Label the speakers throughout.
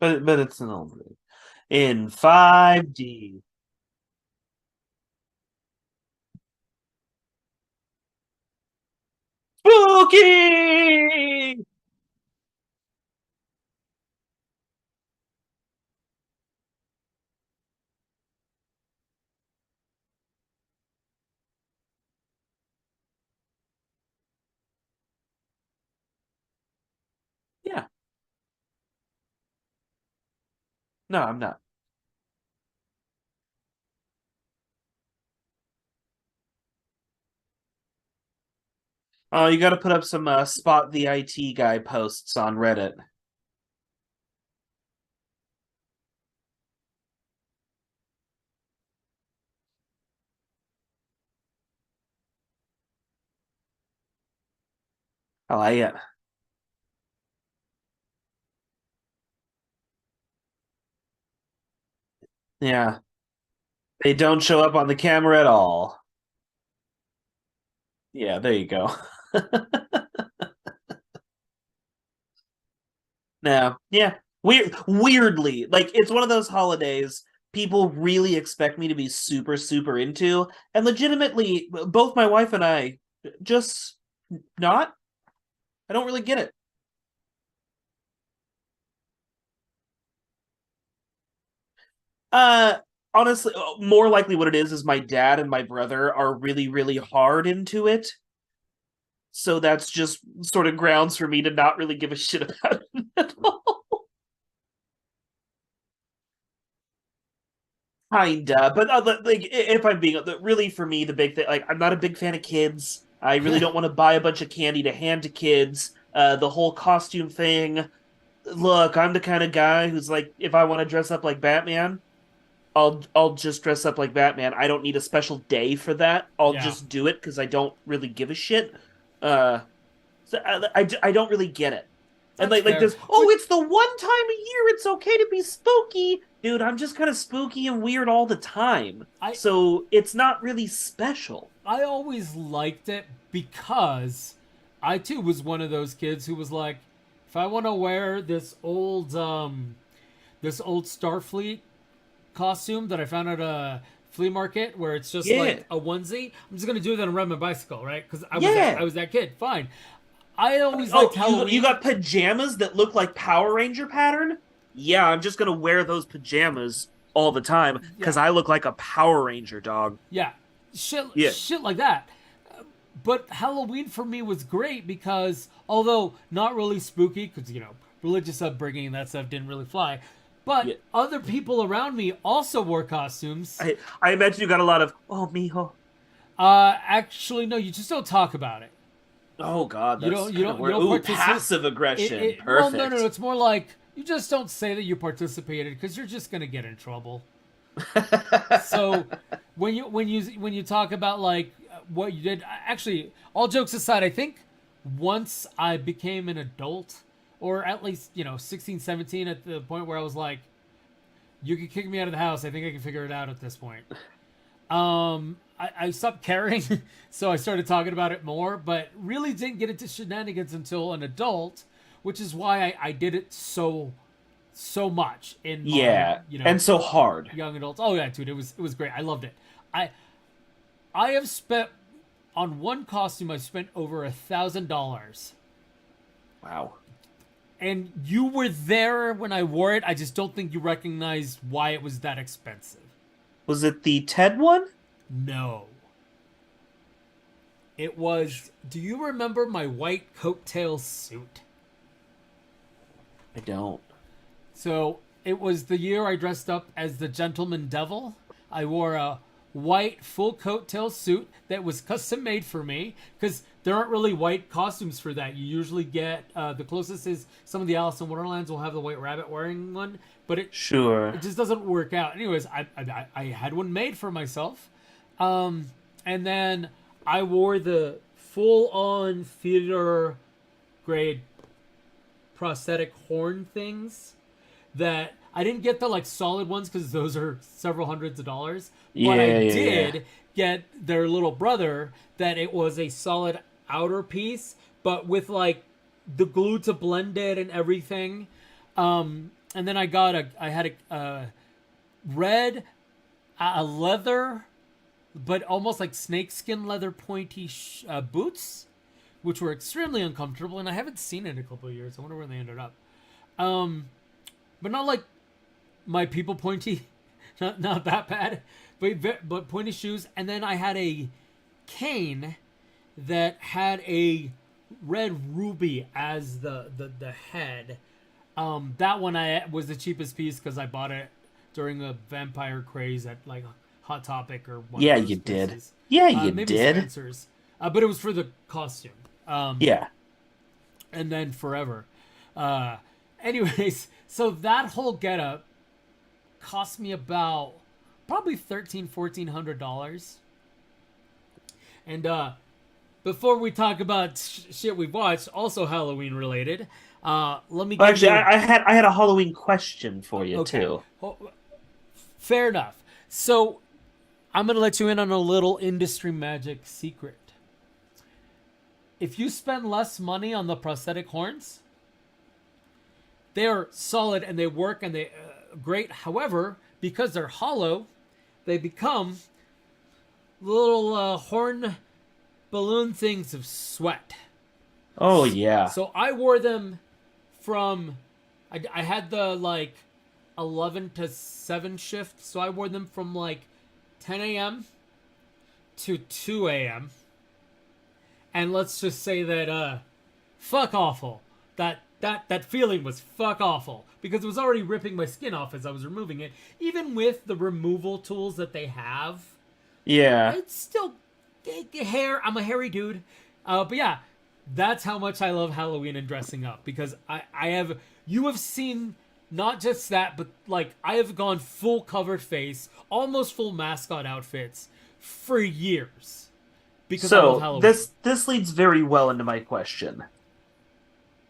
Speaker 1: but it's an old movie. In 5D. Spooky! Yeah. No, I'm not. Oh, you got to put up some spot the IT guy posts on Reddit. I like it. Yeah. They don't show up on the camera at all. Yeah, there you go. No, yeah. Weirdly, like it's one of those holidays people really expect me to be super, super into, and legitimately, both my wife and I just not. I don't really get it. Uh, honestly, more likely what it is my dad and my brother are really, really hard into it. So that's just sort of grounds for me to not really give a shit about it at all. Kinda, but like if I'm being really for me, the big thing, like I'm not a big fan of kids. I really don't want to buy a bunch of candy to hand to kids. The whole costume thing. Look, I'm the kind of guy who's like, if I want to dress up like Batman, I'll just dress up like Batman. I don't need a special day for that. I'll
Speaker 2: Yeah,
Speaker 1: just do it because I don't really give a shit. Uh, so I don't really get it. And
Speaker 2: that's
Speaker 1: like
Speaker 2: fair.
Speaker 1: this, oh, it's the one time a year it's okay to be spooky. Dude, I'm just kind of spooky and weird all the time.
Speaker 2: I
Speaker 1: So it's not really special.
Speaker 2: I always liked it because I too was one of those kids who was like, if I want to wear this old Starfleet costume that I found at a flea market where it's just
Speaker 1: Yeah.
Speaker 2: like a onesie, I'm just gonna do that and ride my bicycle, right? Because I
Speaker 1: Yeah.
Speaker 2: was that kid. Fine. I always
Speaker 1: Oh,
Speaker 2: liked
Speaker 1: you
Speaker 2: Halloween.
Speaker 1: got pajamas that look like Power Ranger pattern? Yeah, I'm just gonna wear those pajamas all the time because
Speaker 2: Yeah,
Speaker 1: I look like a Power Ranger dog.
Speaker 2: yeah,
Speaker 1: Yeah.
Speaker 2: shit like that. But Halloween for me was great because although not really spooky, because religious upbringing and that stuff didn't really fly, but
Speaker 1: Yeah.
Speaker 2: other people around me also wore costumes.
Speaker 1: I imagine you got a lot of oh mijo.
Speaker 2: Actually, no, you just don't talk about it.
Speaker 1: Oh God, that's kind of
Speaker 2: You
Speaker 1: where
Speaker 2: don't
Speaker 1: ooh,
Speaker 2: participate.
Speaker 1: passive aggression.
Speaker 2: Well, no, no, no.
Speaker 1: Perfect.
Speaker 2: It's more like you just don't say that you participated because you're just gonna get in trouble. So when you talk about like what you did, actually, all jokes aside, I think once I became an adult, or at least 16, 17, at the point where I was like, you can kick me out of the house. I think I can figure it out at this point. I stopped caring, so I started talking about it more, but really didn't get into shenanigans until an adult, which is why I did it so much in my
Speaker 1: Yeah, and so hard.
Speaker 2: young adults. Oh yeah, dude, it was great. I loved it. I I have spent on one costume. I spent over $1,000,
Speaker 1: Wow.
Speaker 2: and you were there when I wore it. I just don't think you recognized why it was that expensive.
Speaker 1: Was it the Ted one?
Speaker 2: No, it was. Do you remember my white coattail suit?
Speaker 1: I don't.
Speaker 2: So it was the year I dressed up as the Gentleman Devil. I wore a white full coattail suit that was custom made for me because there aren't really white costumes for that. You usually get the closest is some of the Alice in Wonderlands will have the White Rabbit wearing one, but
Speaker 1: Sure.
Speaker 2: it just doesn't work out. Anyways, I had one made for myself, and then I wore the full on theater grade prosthetic horn things that I didn't get the like solid ones because those are several hundreds of dollars. But I
Speaker 1: Yeah, yeah, yeah.
Speaker 2: did get their little brother that it was a solid outer piece, but with like the glue to blend it and everything. and then I had a red, a leather, but almost like snakeskin leather pointy boots, which were extremely uncomfortable, and I haven't seen it in a couple of years. I wonder where they ended up. But not like my people pointy, not that bad, but pointy shoes. And then I had a cane that had a red ruby as the head. That one was the cheapest piece because I bought it during a vampire craze at like Hot Topic or one
Speaker 1: Yeah,
Speaker 2: of those
Speaker 1: you did.
Speaker 2: places.
Speaker 1: Yeah, you
Speaker 2: Maybe
Speaker 1: did.
Speaker 2: Spencer's, but it was for the costume.
Speaker 1: Yeah.
Speaker 2: And then forever. Anyways, so that whole getup cost me about probably $1,400. And before we talk about shit we've watched, also Halloween related, let me
Speaker 1: Well,
Speaker 2: give
Speaker 1: actually,
Speaker 2: you...
Speaker 1: I had a Halloween question for you
Speaker 2: Okay.
Speaker 1: too.
Speaker 2: Fair enough. So I'm gonna let you in on a little industry magic secret. If you spend less money on the prosthetic horns, they're solid and they work and they great. However, because they're hollow, they become little horn balloon things of sweat.
Speaker 1: Oh yeah.
Speaker 2: So I wore them from I had the like 11 to 7 shift, so I wore them from like 10 a.m. to 2 a.m. And let's just say that fuck awful. That feeling was fuck awful because it was already ripping my skin off as I was removing it. Even with the removal tools that they have,
Speaker 1: Yeah.
Speaker 2: it's still hair. I'm a hairy dude. But yeah, that's how much I love Halloween and dressing up because you have seen not just that, but like I have gone full covered face, almost full mascot outfits for years because I love Halloween.
Speaker 1: This leads very well into my question.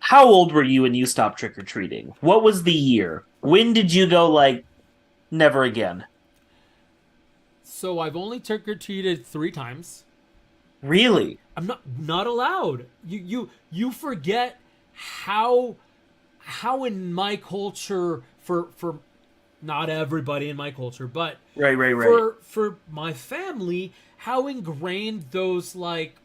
Speaker 1: How old were you when you stopped trick-or-treating? What was the year? When did you go like never again?
Speaker 2: So I've only trick-or-treated 3 times.
Speaker 1: Really?
Speaker 2: I'm not allowed. You forget how in my culture for not everybody in my culture, but
Speaker 1: Right.
Speaker 2: for my family, how ingrained those like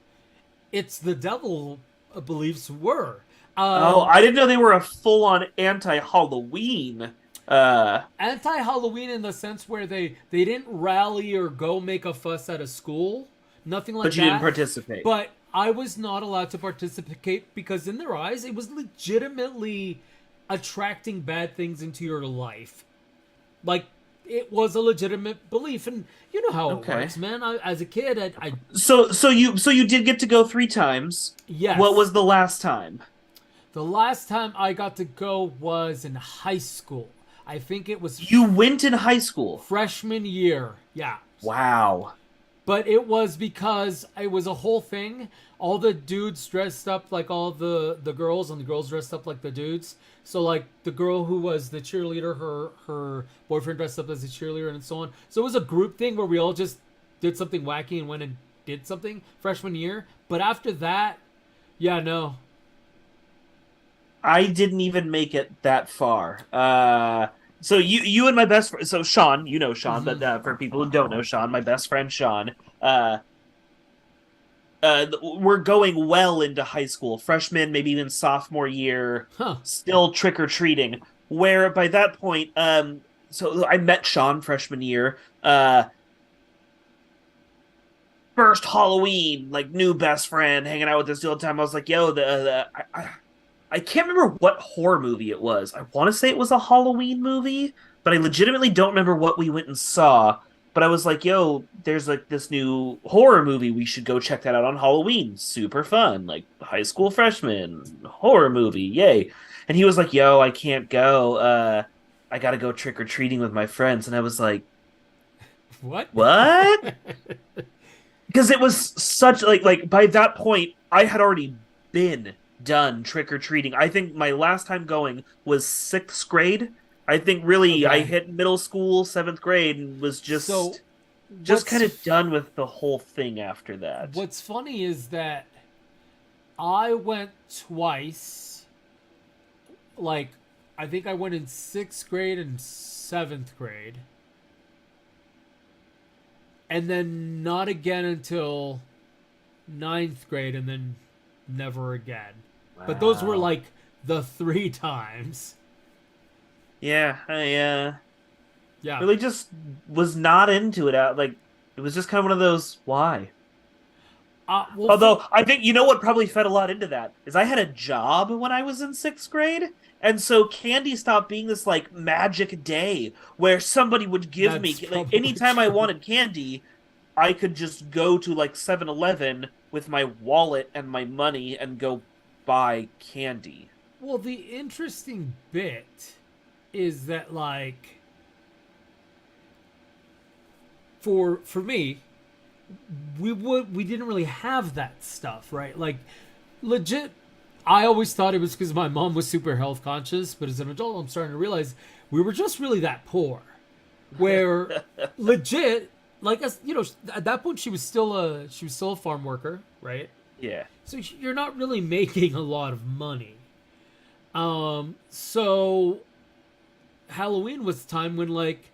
Speaker 2: it's the devil beliefs were.
Speaker 1: Oh, I didn't know they were a full-on anti-Halloween.
Speaker 2: Anti-Halloween in the sense where they didn't rally or go make a fuss at a school, nothing like that.
Speaker 1: But you didn't participate.
Speaker 2: But I was not allowed to participate because in their eyes it was legitimately attracting bad things into your life. Like it was a legitimate belief, and you know how it works, man. As a kid, I
Speaker 1: So you did get to go 3 times.
Speaker 2: Yes.
Speaker 1: What was the last time?
Speaker 2: The last time I got to go was in high school. I think it was
Speaker 1: You went in high school.
Speaker 2: freshman year. Yeah.
Speaker 1: Wow.
Speaker 2: But it was because it was a whole thing. All the dudes dressed up like all the girls, and the girls dressed up like the dudes. So like the girl who was the cheerleader, her boyfriend dressed up as a cheerleader, and so on. So it was a group thing where we all just did something wacky and went and did something freshman year. But after that, yeah, no.
Speaker 1: I didn't even make it that far. So you and my best friend, so Sean, you know Sean,
Speaker 2: Mm-hmm.
Speaker 1: but for people who don't know Sean, my best friend Sean, we're going well into high school, freshman, maybe even sophomore year,
Speaker 2: Huh.
Speaker 1: still trick or treating. Where by that point, so I met Sean freshman year. First Halloween, like new best friend, hanging out with this the whole time. I was like, yo, I can't remember what horror movie it was. I want to say it was a Halloween movie, but I legitimately don't remember what we went and saw. But I was like, yo, there's like this new horror movie. We should go check that out on Halloween. Super fun. Like high school freshman horror movie. Yay. And he was like, yo, I can't go. I got to go trick or treating with my friends. And I was like,
Speaker 2: What?
Speaker 1: what? Because it was such like by that point, I had already been done trick or treating. I think my last time going was 6th grade. I think really I hit middle school, 7th grade, and was just kind of done with the whole thing after that.
Speaker 2: What's funny is that I went twice, like I think I went in 6th grade and 7th grade. And then not again until 9th grade, and then never again.
Speaker 1: Wow.
Speaker 2: But those were like the 3 times.
Speaker 1: Yeah, I
Speaker 2: Yeah.
Speaker 1: really just was not into it. Like, it was just kind of one of those, why?
Speaker 2: Well,
Speaker 1: Although, I think, you know what probably fed a lot into that? Is I had a job when I was in 6th grade, and so candy stopped being this, like, magic day where somebody would give me,
Speaker 2: That's
Speaker 1: like,
Speaker 2: probably
Speaker 1: anytime I
Speaker 2: true.
Speaker 1: wanted candy, I could just go to, like, 7-Eleven with my wallet and my money and go buy candy.
Speaker 2: Well, the interesting bit is that, like, for me, we didn't really have that stuff, right? Like, legit, I always thought it was because my mom was super health conscious, but as an adult, I'm starting to realize we were just really that poor. Where legit, like, as you know, at that point she was still a farm worker, right?
Speaker 1: Yeah.
Speaker 2: So you're not really making a lot of money. So Halloween was the time when, like,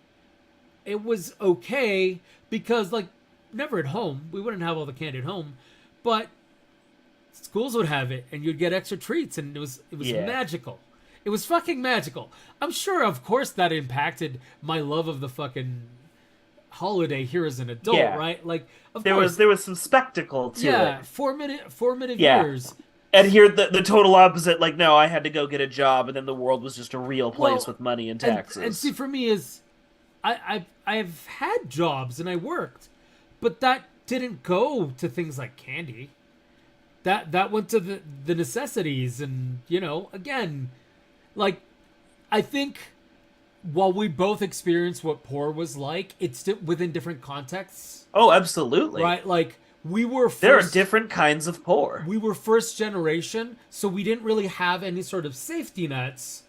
Speaker 2: it was okay because, like, never at home. We wouldn't have all the candy at home, but schools would have it, and you'd get extra treats, and it was
Speaker 1: Yeah.
Speaker 2: magical. It was fucking magical. I'm sure, of course, that impacted my love of the fucking holiday here as an adult,
Speaker 1: Yeah.
Speaker 2: right? Like, of
Speaker 1: There
Speaker 2: course,
Speaker 1: was some spectacle to
Speaker 2: yeah,
Speaker 1: it.
Speaker 2: formative
Speaker 1: Yeah.
Speaker 2: years.
Speaker 1: And here the total opposite, like, no, I had to go get a job, and then the world was just a real place
Speaker 2: Well,
Speaker 1: with money and
Speaker 2: and
Speaker 1: taxes.
Speaker 2: see, for me is I've had jobs and I worked, but that didn't go to things like candy. That went to the necessities, and again, like, I think while we both experienced what poor was like, it's within different contexts,
Speaker 1: Oh, absolutely.
Speaker 2: right? Like, we were
Speaker 1: There are
Speaker 2: first,
Speaker 1: different kinds of poor.
Speaker 2: we were first generation, so we didn't really have any sort of safety nets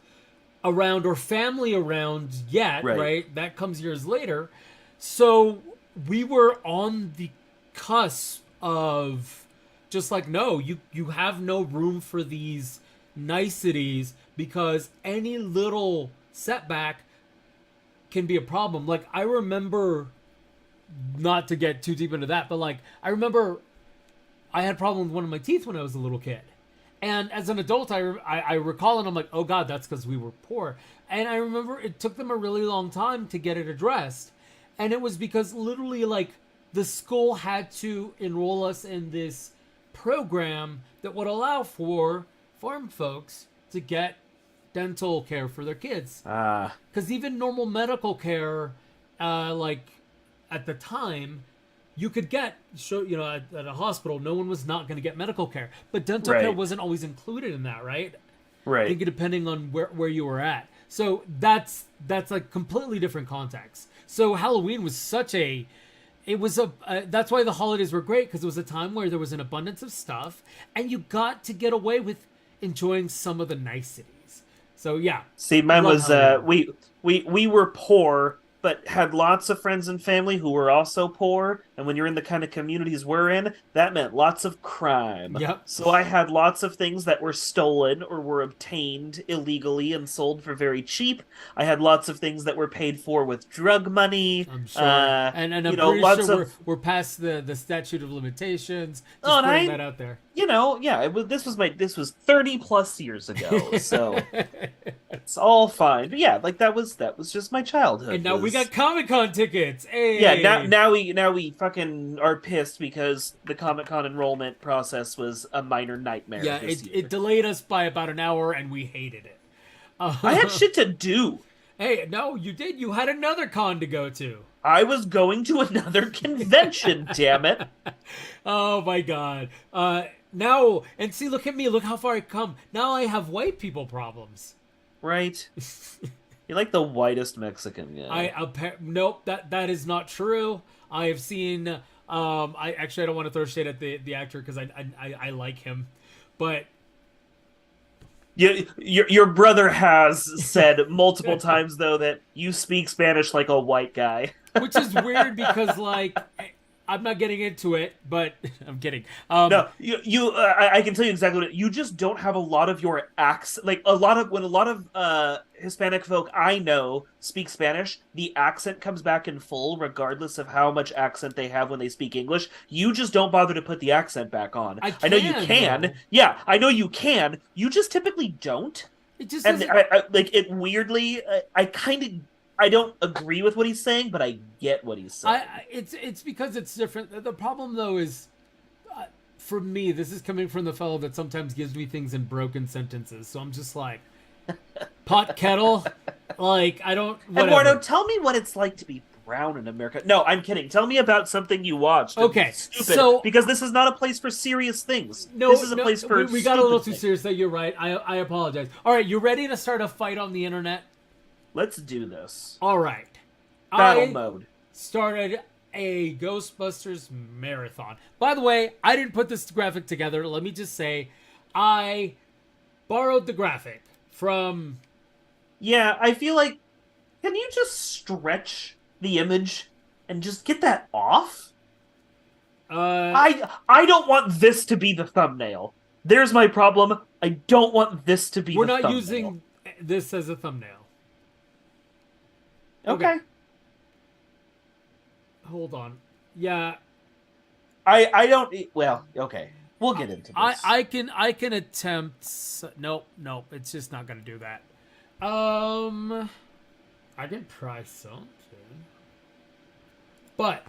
Speaker 2: around or family around yet,
Speaker 1: Right.
Speaker 2: right? That comes years later. So we were on the cusp of just like, no, you have no room for these niceties because any little setback can be a problem. Like, I remember, not to get too deep into that, but, like, I remember I had a problem with one of my teeth when I was a little kid. And as an adult, I recall, and I'm like, oh God, that's because we were poor. And I remember it took them a really long time to get it addressed. And it was because literally, like, the school had to enroll us in this program that would allow for farm folks to get dental care for their kids.
Speaker 1: Ah,
Speaker 2: Because even normal medical care, like, at the time, you could get, at a hospital, no one was not going to get medical care. But dental care
Speaker 1: Right.
Speaker 2: wasn't always included in that, right? I
Speaker 1: right.
Speaker 2: think depending on where you were at. So that's like completely different context. So Halloween was that's why the holidays were great, because it was a time where there was an abundance of stuff and you got to get away with enjoying some of the niceties. So yeah.
Speaker 1: See, mine
Speaker 2: Love
Speaker 1: was
Speaker 2: Halloween.
Speaker 1: we were poor, but had lots of friends and family who were also poor. And when you're in the kind of communities we're in, that meant lots of crime.
Speaker 2: Yep.
Speaker 1: So I had lots of things that were stolen or were obtained illegally and sold for very cheap. I had lots of things that were paid for with drug money.
Speaker 2: I'm sure. And I'm pretty
Speaker 1: lots
Speaker 2: sure
Speaker 1: of
Speaker 2: we're past the statute of limitations. Just
Speaker 1: Oh, and
Speaker 2: putting
Speaker 1: I-
Speaker 2: that out there.
Speaker 1: yeah, this was 30 plus years ago. So it's all fine. But yeah, like that was just my childhood.
Speaker 2: And now we
Speaker 1: was-
Speaker 2: got Comic-Con tickets. Hey.
Speaker 1: Yeah, now we fucking are pissed because the Comic-Con enrollment process was a minor nightmare.
Speaker 2: Yeah,
Speaker 1: this
Speaker 2: it
Speaker 1: year.
Speaker 2: delayed us by about an hour, and we hated it.
Speaker 1: I had shit to do.
Speaker 2: Hey, no, you did. You had another con to go to.
Speaker 1: I was going to another convention. Damn it!
Speaker 2: Oh my god. Now, and see, look at me. Look how far I come. Now I have white people problems.
Speaker 1: Right? You're like the whitest Mexican guy.
Speaker 2: Nope, that is not true. I have seen. I don't want to throw shade at the actor because I like him, but
Speaker 1: Your brother has said multiple times though that you speak Spanish like a white guy.
Speaker 2: which is weird because, like, I'm not getting into it, but I'm kidding.
Speaker 1: No, I can tell you exactly what you just don't have a lot of your accent. Like when a lot of Hispanic folk I know speak Spanish, the accent comes back in full, regardless of how much accent they have when they speak English. You just don't bother to put the accent back on.
Speaker 2: I
Speaker 1: I know you
Speaker 2: can
Speaker 1: can.
Speaker 2: though.
Speaker 1: Yeah, I know you can. You just typically don't.
Speaker 2: It just
Speaker 1: And
Speaker 2: doesn't.
Speaker 1: I like it weirdly. I kind of I don't agree with what he's saying, but I get what he's saying.
Speaker 2: It's because it's different. The problem though is, for me, this is coming from the fellow that sometimes gives me things in broken sentences. So I'm just like, pot kettle, like I don't. Whatever.
Speaker 1: Eduardo, tell me what it's like to be brown in America. No, I'm kidding. Tell me about something you watched.
Speaker 2: Okay,
Speaker 1: Stupid.
Speaker 2: so
Speaker 1: Because this is not a place for serious things.
Speaker 2: no,
Speaker 1: This is a
Speaker 2: no,
Speaker 1: place for
Speaker 2: we got a little too
Speaker 1: things.
Speaker 2: serious. There, you're right. I apologize. All right, you ready to start a fight on the internet?
Speaker 1: Let's do this.
Speaker 2: All right.
Speaker 1: Battle
Speaker 2: I
Speaker 1: mode.
Speaker 2: started a Ghostbusters marathon. By the way, I didn't put this graphic together. Let me just say, I borrowed the graphic from.
Speaker 1: Yeah, I feel like can you just stretch the image and just get that off? I don't want this to be the thumbnail. There's my problem. I don't want this to be
Speaker 2: We're
Speaker 1: the
Speaker 2: not
Speaker 1: thumbnail.
Speaker 2: using this as a thumbnail.
Speaker 1: Okay.
Speaker 2: Hold on. Yeah,
Speaker 1: I don't well, okay. We'll get into this.
Speaker 2: I can attempt. Nope, it's just not gonna do that. I can try something. But,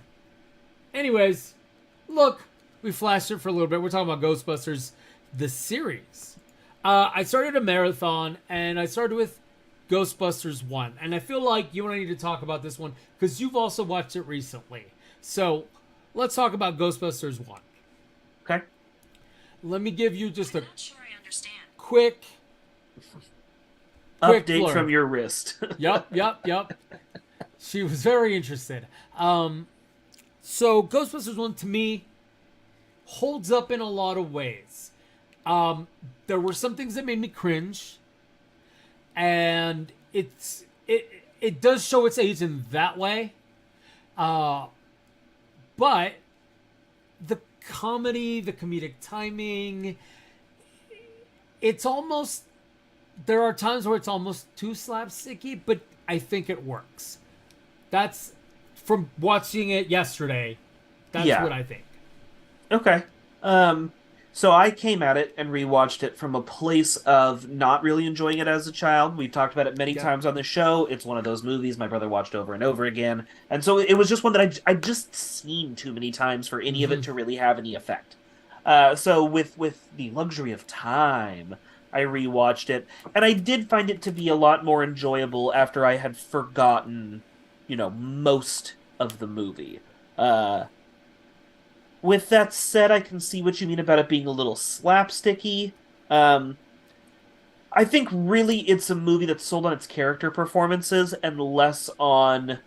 Speaker 2: anyways, look, we flashed it for a little bit. We're talking about Ghostbusters, the series. I started a marathon, and I started with Ghostbusters 1. And I feel like you and I need to talk about this one, because you've also watched it recently. So, let's talk about Ghostbusters 1.
Speaker 1: Okay.
Speaker 2: Let me give you just a
Speaker 3: I'm not sure I understand.
Speaker 2: quick
Speaker 1: Update
Speaker 2: blurb.
Speaker 1: from your wrist.
Speaker 2: Yep. She was very interested. So Ghostbusters 1 to me holds up in a lot of ways. There were some things that made me cringe, and it does show its age in that way. But the comedy, the comedic timing, it's almost, there are times where it's almost too slapsticky, but I think it works. That's from watching it yesterday. That's
Speaker 1: Yeah.
Speaker 2: what I think.
Speaker 1: Okay. So I came at it and rewatched it from a place of not really enjoying it as a child. We've talked about it many
Speaker 2: Yeah.
Speaker 1: times on the show. It's one of those movies my brother watched over and over again. And so it was just one that I've just seen too many times for any of it to really have any effect. So with the luxury of time, I rewatched it, and I did find it to be a lot more enjoyable after I had forgotten, most of the movie. With that said, I can see what you mean about it being a little slapsticky. I think really it's a movie that's sold on its character performances and less on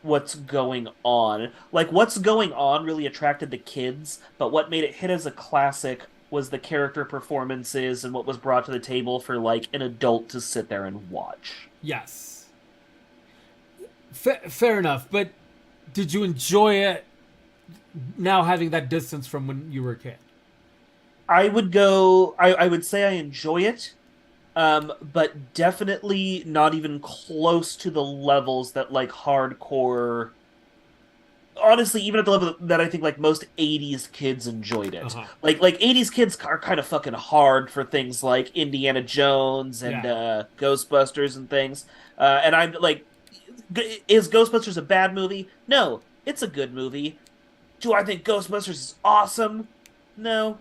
Speaker 1: what's going on. Like, what's going on really attracted the kids, but what made it hit as a classic was the character performances and what was brought to the table for, like, an adult to sit there and watch.
Speaker 2: Yes. Fair enough, but did you enjoy it now having that distance from when you were a kid?
Speaker 1: I would say I enjoy it, but definitely not even close to the levels that, like, hardcore... Honestly, even at the level that I think, like, most 80s kids enjoyed it.
Speaker 2: Uh-huh.
Speaker 1: Like 80s kids are kind of fucking hard for things like Indiana Jones and Ghostbusters and things. And I'm like, is Ghostbusters a bad movie? No, it's a good movie. Do I think Ghostbusters is awesome? No.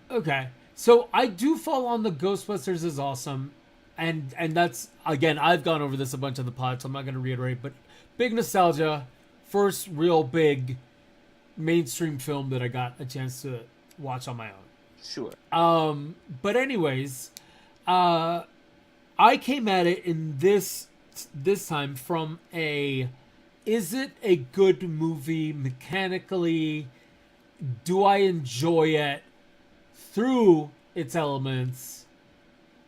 Speaker 2: Okay. So I do fall on the Ghostbusters is awesome. And that's, again, I've gone over this a bunch on the pod, so I'm not going to reiterate, but big nostalgia. First real big mainstream film that I got a chance to watch on my own.
Speaker 1: Sure.
Speaker 2: But anyways, I came at it in this time from is it a good movie mechanically? Do I enjoy it through its elements?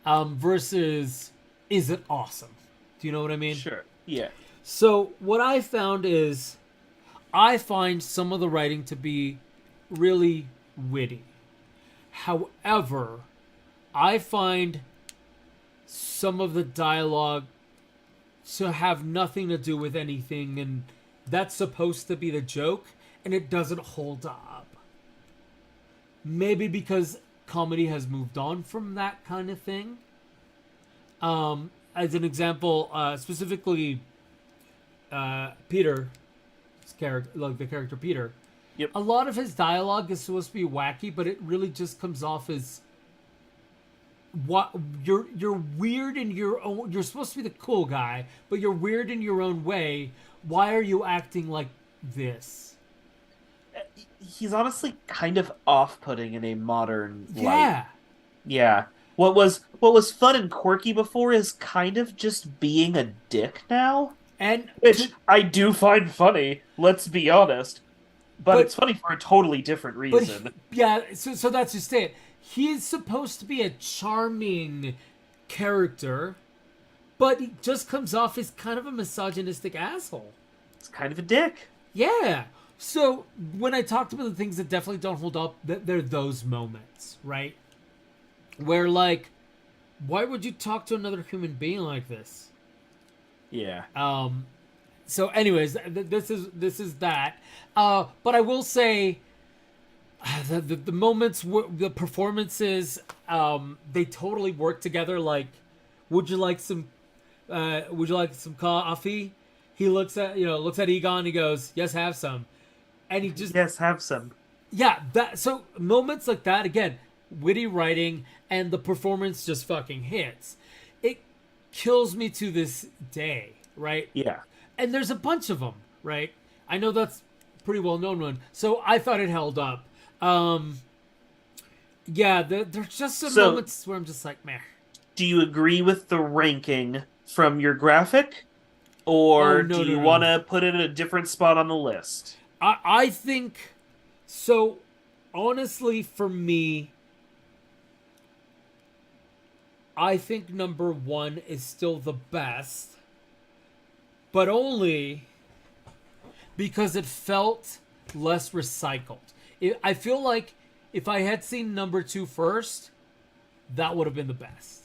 Speaker 2: Versus, is it awesome? Do you know what I mean?
Speaker 1: Sure. Yeah.
Speaker 2: So what I found is I find some of the writing to be really witty. However, I find some of the dialogue to have nothing to do with anything, and that's supposed to be the joke, and it doesn't hold up. Maybe because comedy has moved on from that kind of thing. As an example, specifically, Peter's character, like the character Peter.
Speaker 1: Yep.
Speaker 2: A lot of his dialogue is supposed to be wacky, but it really just comes off as what you're weird in your own. You're supposed to be the cool guy, but you're weird in your own way. Why are you acting like this?
Speaker 1: He's honestly kind of off-putting in a modern light.
Speaker 2: Yeah.
Speaker 1: Yeah. What was fun and quirky before is kind of just being a dick now,
Speaker 2: And
Speaker 1: which I do find funny. Let's be honest, but
Speaker 2: But-
Speaker 1: it's funny for a totally different
Speaker 2: but
Speaker 1: reason.
Speaker 2: yeah, so that's just it. He's supposed to be a charming character, but he just comes off as kind of a misogynistic asshole.
Speaker 1: It's kind of a dick.
Speaker 2: Yeah. So when I talked about the things that definitely don't hold up, they're those moments, right? Where like, why would you talk to another human being like this?
Speaker 1: Yeah.
Speaker 2: So anyways, this is that. But I will say, the moments, the performances, they totally work together. Like, would you like some coffee? He looks at Egon. He goes, "Yes, have some," and he just
Speaker 1: Yes, have some.
Speaker 2: yeah. That so moments like that again, witty writing and the performance just fucking hits. It kills me to this day, right?
Speaker 1: Yeah.
Speaker 2: And there's a bunch of them, right? I know that's a pretty well known one, so I thought it held up. Yeah, there's just some
Speaker 1: So-
Speaker 2: moments where I'm just like, meh.
Speaker 1: Do you agree with the ranking from your graphic, or
Speaker 2: Oh, no,
Speaker 1: do you
Speaker 2: no.
Speaker 1: want to put it in a different spot on the list?
Speaker 2: I think so. Honestly, for me, I think number one is still the best, but only because it felt less recycled. I feel like if I had seen number two first, that would have been the best.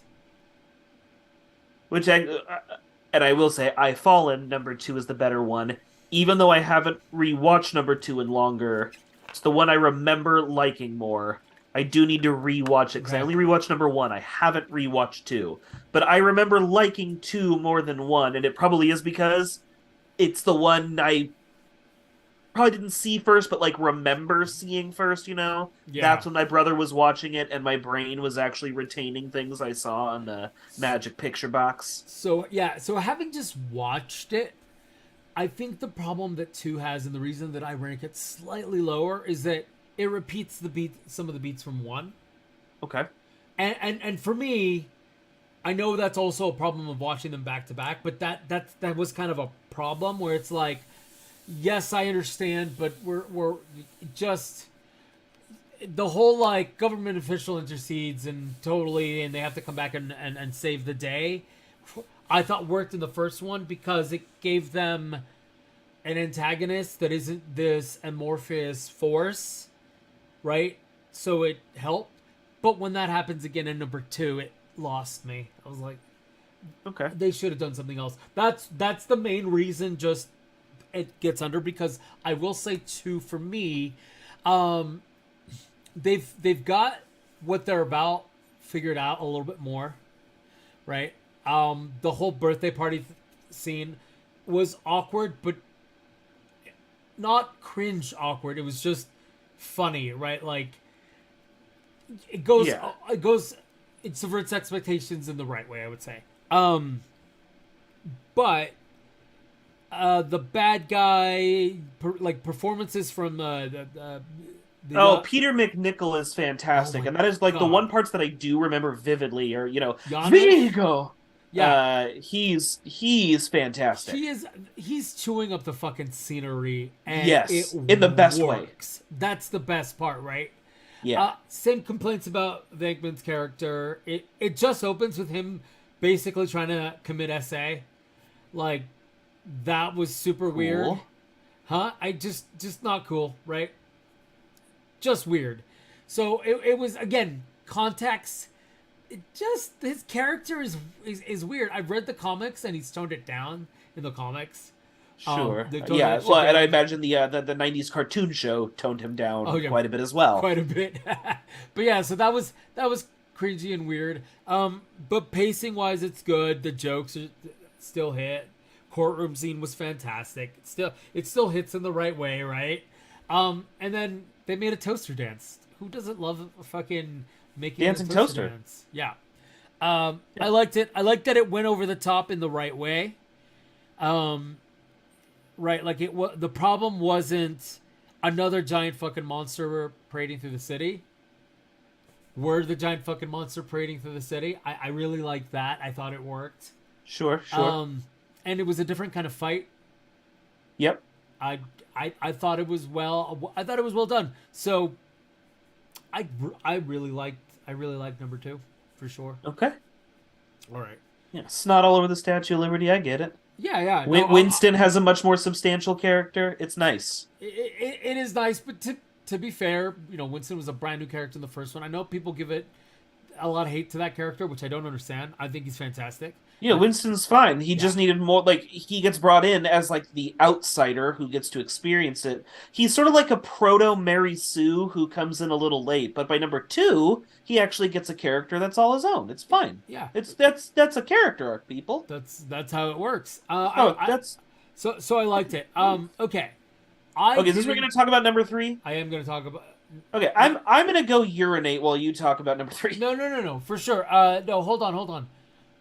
Speaker 1: And I will say, I Fallen number 2 is the better one, even though I haven't rewatched number 2 in longer. It's the one I remember liking more. I do need to rewatch it because I
Speaker 2: Okay.
Speaker 1: only rewatched number 1. I haven't rewatched 2, but I remember liking 2 more than 1, and it probably is because it's the one I probably didn't see first, but like remember seeing first.
Speaker 2: Yeah.
Speaker 1: That's when my brother was watching it, and my brain was actually retaining things I saw on the Magic Picture Box.
Speaker 2: So yeah, so having just watched it, I think the problem that two has, and the reason that I rank it slightly lower, is that it repeats some of the beats from one.
Speaker 1: Okay.
Speaker 2: And for me, I know that's also a problem of watching them back to back, but that was kind of a problem where it's like, yes, I understand, but we're just the whole like government official intercedes and they have to come back and save the day. I thought worked in the first one because it gave them an antagonist that isn't this amorphous force, right? So it helped. But when that happens again in number two, it lost me. I was like,
Speaker 1: Okay.
Speaker 2: they should have done something else. That's the main reason. Just it gets under because I will say too for me, they've got what they're about figured out a little bit more, right? The whole birthday party scene was awkward, but not cringe awkward. It was just funny, right? Like it subverts expectations in the right way, I would say. But the bad guy, performances from
Speaker 1: Peter McNichol is fantastic,
Speaker 2: Oh my
Speaker 1: and that is like the
Speaker 2: God.
Speaker 1: one parts that I do remember vividly. Or
Speaker 2: Giannis?
Speaker 1: Vigo.
Speaker 2: Yeah.
Speaker 1: He's fantastic.
Speaker 2: He's chewing up the fucking scenery, and
Speaker 1: Yes,
Speaker 2: it
Speaker 1: in the best way.
Speaker 2: works. That's the best part, right?
Speaker 1: Yeah.
Speaker 2: Same complaints about Venkman's character. It just opens with him basically trying to commit SA. Like that was super weird. Huh? I just not cool, right? Just weird. So it was again context. It just his character is weird. I've read the comics and he's toned it down in the comics.
Speaker 1: Sure.
Speaker 2: They've toned
Speaker 1: Yeah.
Speaker 2: that shit
Speaker 1: Well, and I
Speaker 2: down
Speaker 1: imagine the '90s cartoon show toned him down
Speaker 2: Oh, yeah.
Speaker 1: quite a bit as well.
Speaker 2: quite a bit. But yeah, so that was cringy and weird. But pacing wise, it's good. The jokes are still hit. Courtroom scene was fantastic. It still hits in the right way, right? And then they made a toaster dance. Who doesn't love a fucking making
Speaker 1: Dancing
Speaker 2: a toaster
Speaker 1: toaster.
Speaker 2: dance? Yeah. I liked it. I liked that it went over the top in the right way. Right, like the problem wasn't another giant fucking monster parading through the city. We're the giant fucking monster parading through the city. I really liked that. I thought it worked.
Speaker 1: Sure. Sure.
Speaker 2: And it was a different kind of fight.
Speaker 1: Yep.
Speaker 2: I thought it was well done. So I really liked number 2 for sure.
Speaker 1: Okay.
Speaker 2: All right.
Speaker 1: Yeah. Snot all over the Statue of Liberty. I get it.
Speaker 2: Yeah.
Speaker 1: Winston has a much more substantial character. It's nice.
Speaker 2: It is nice, but to be fair, Winston was a brand new character in the first one. I know people give it a lot of hate to that character, which I don't understand. I think he's fantastic.
Speaker 1: Yeah, Winston's fine. He just needed more, like, he gets brought in as, like, the outsider who gets to experience it. He's sort of like a proto Mary Sue who comes in a little late, but by number 2, he actually gets a character that's all his own. It's fine.
Speaker 2: Yeah.
Speaker 1: That's a character arc, people.
Speaker 2: That's how it works. So I liked it. Okay.
Speaker 1: Okay, is this we're going to talk about number 3?
Speaker 2: I am going to talk about.
Speaker 1: Okay, I'm going to go urinate while you talk about number 3.
Speaker 2: No, for sure. No, hold on.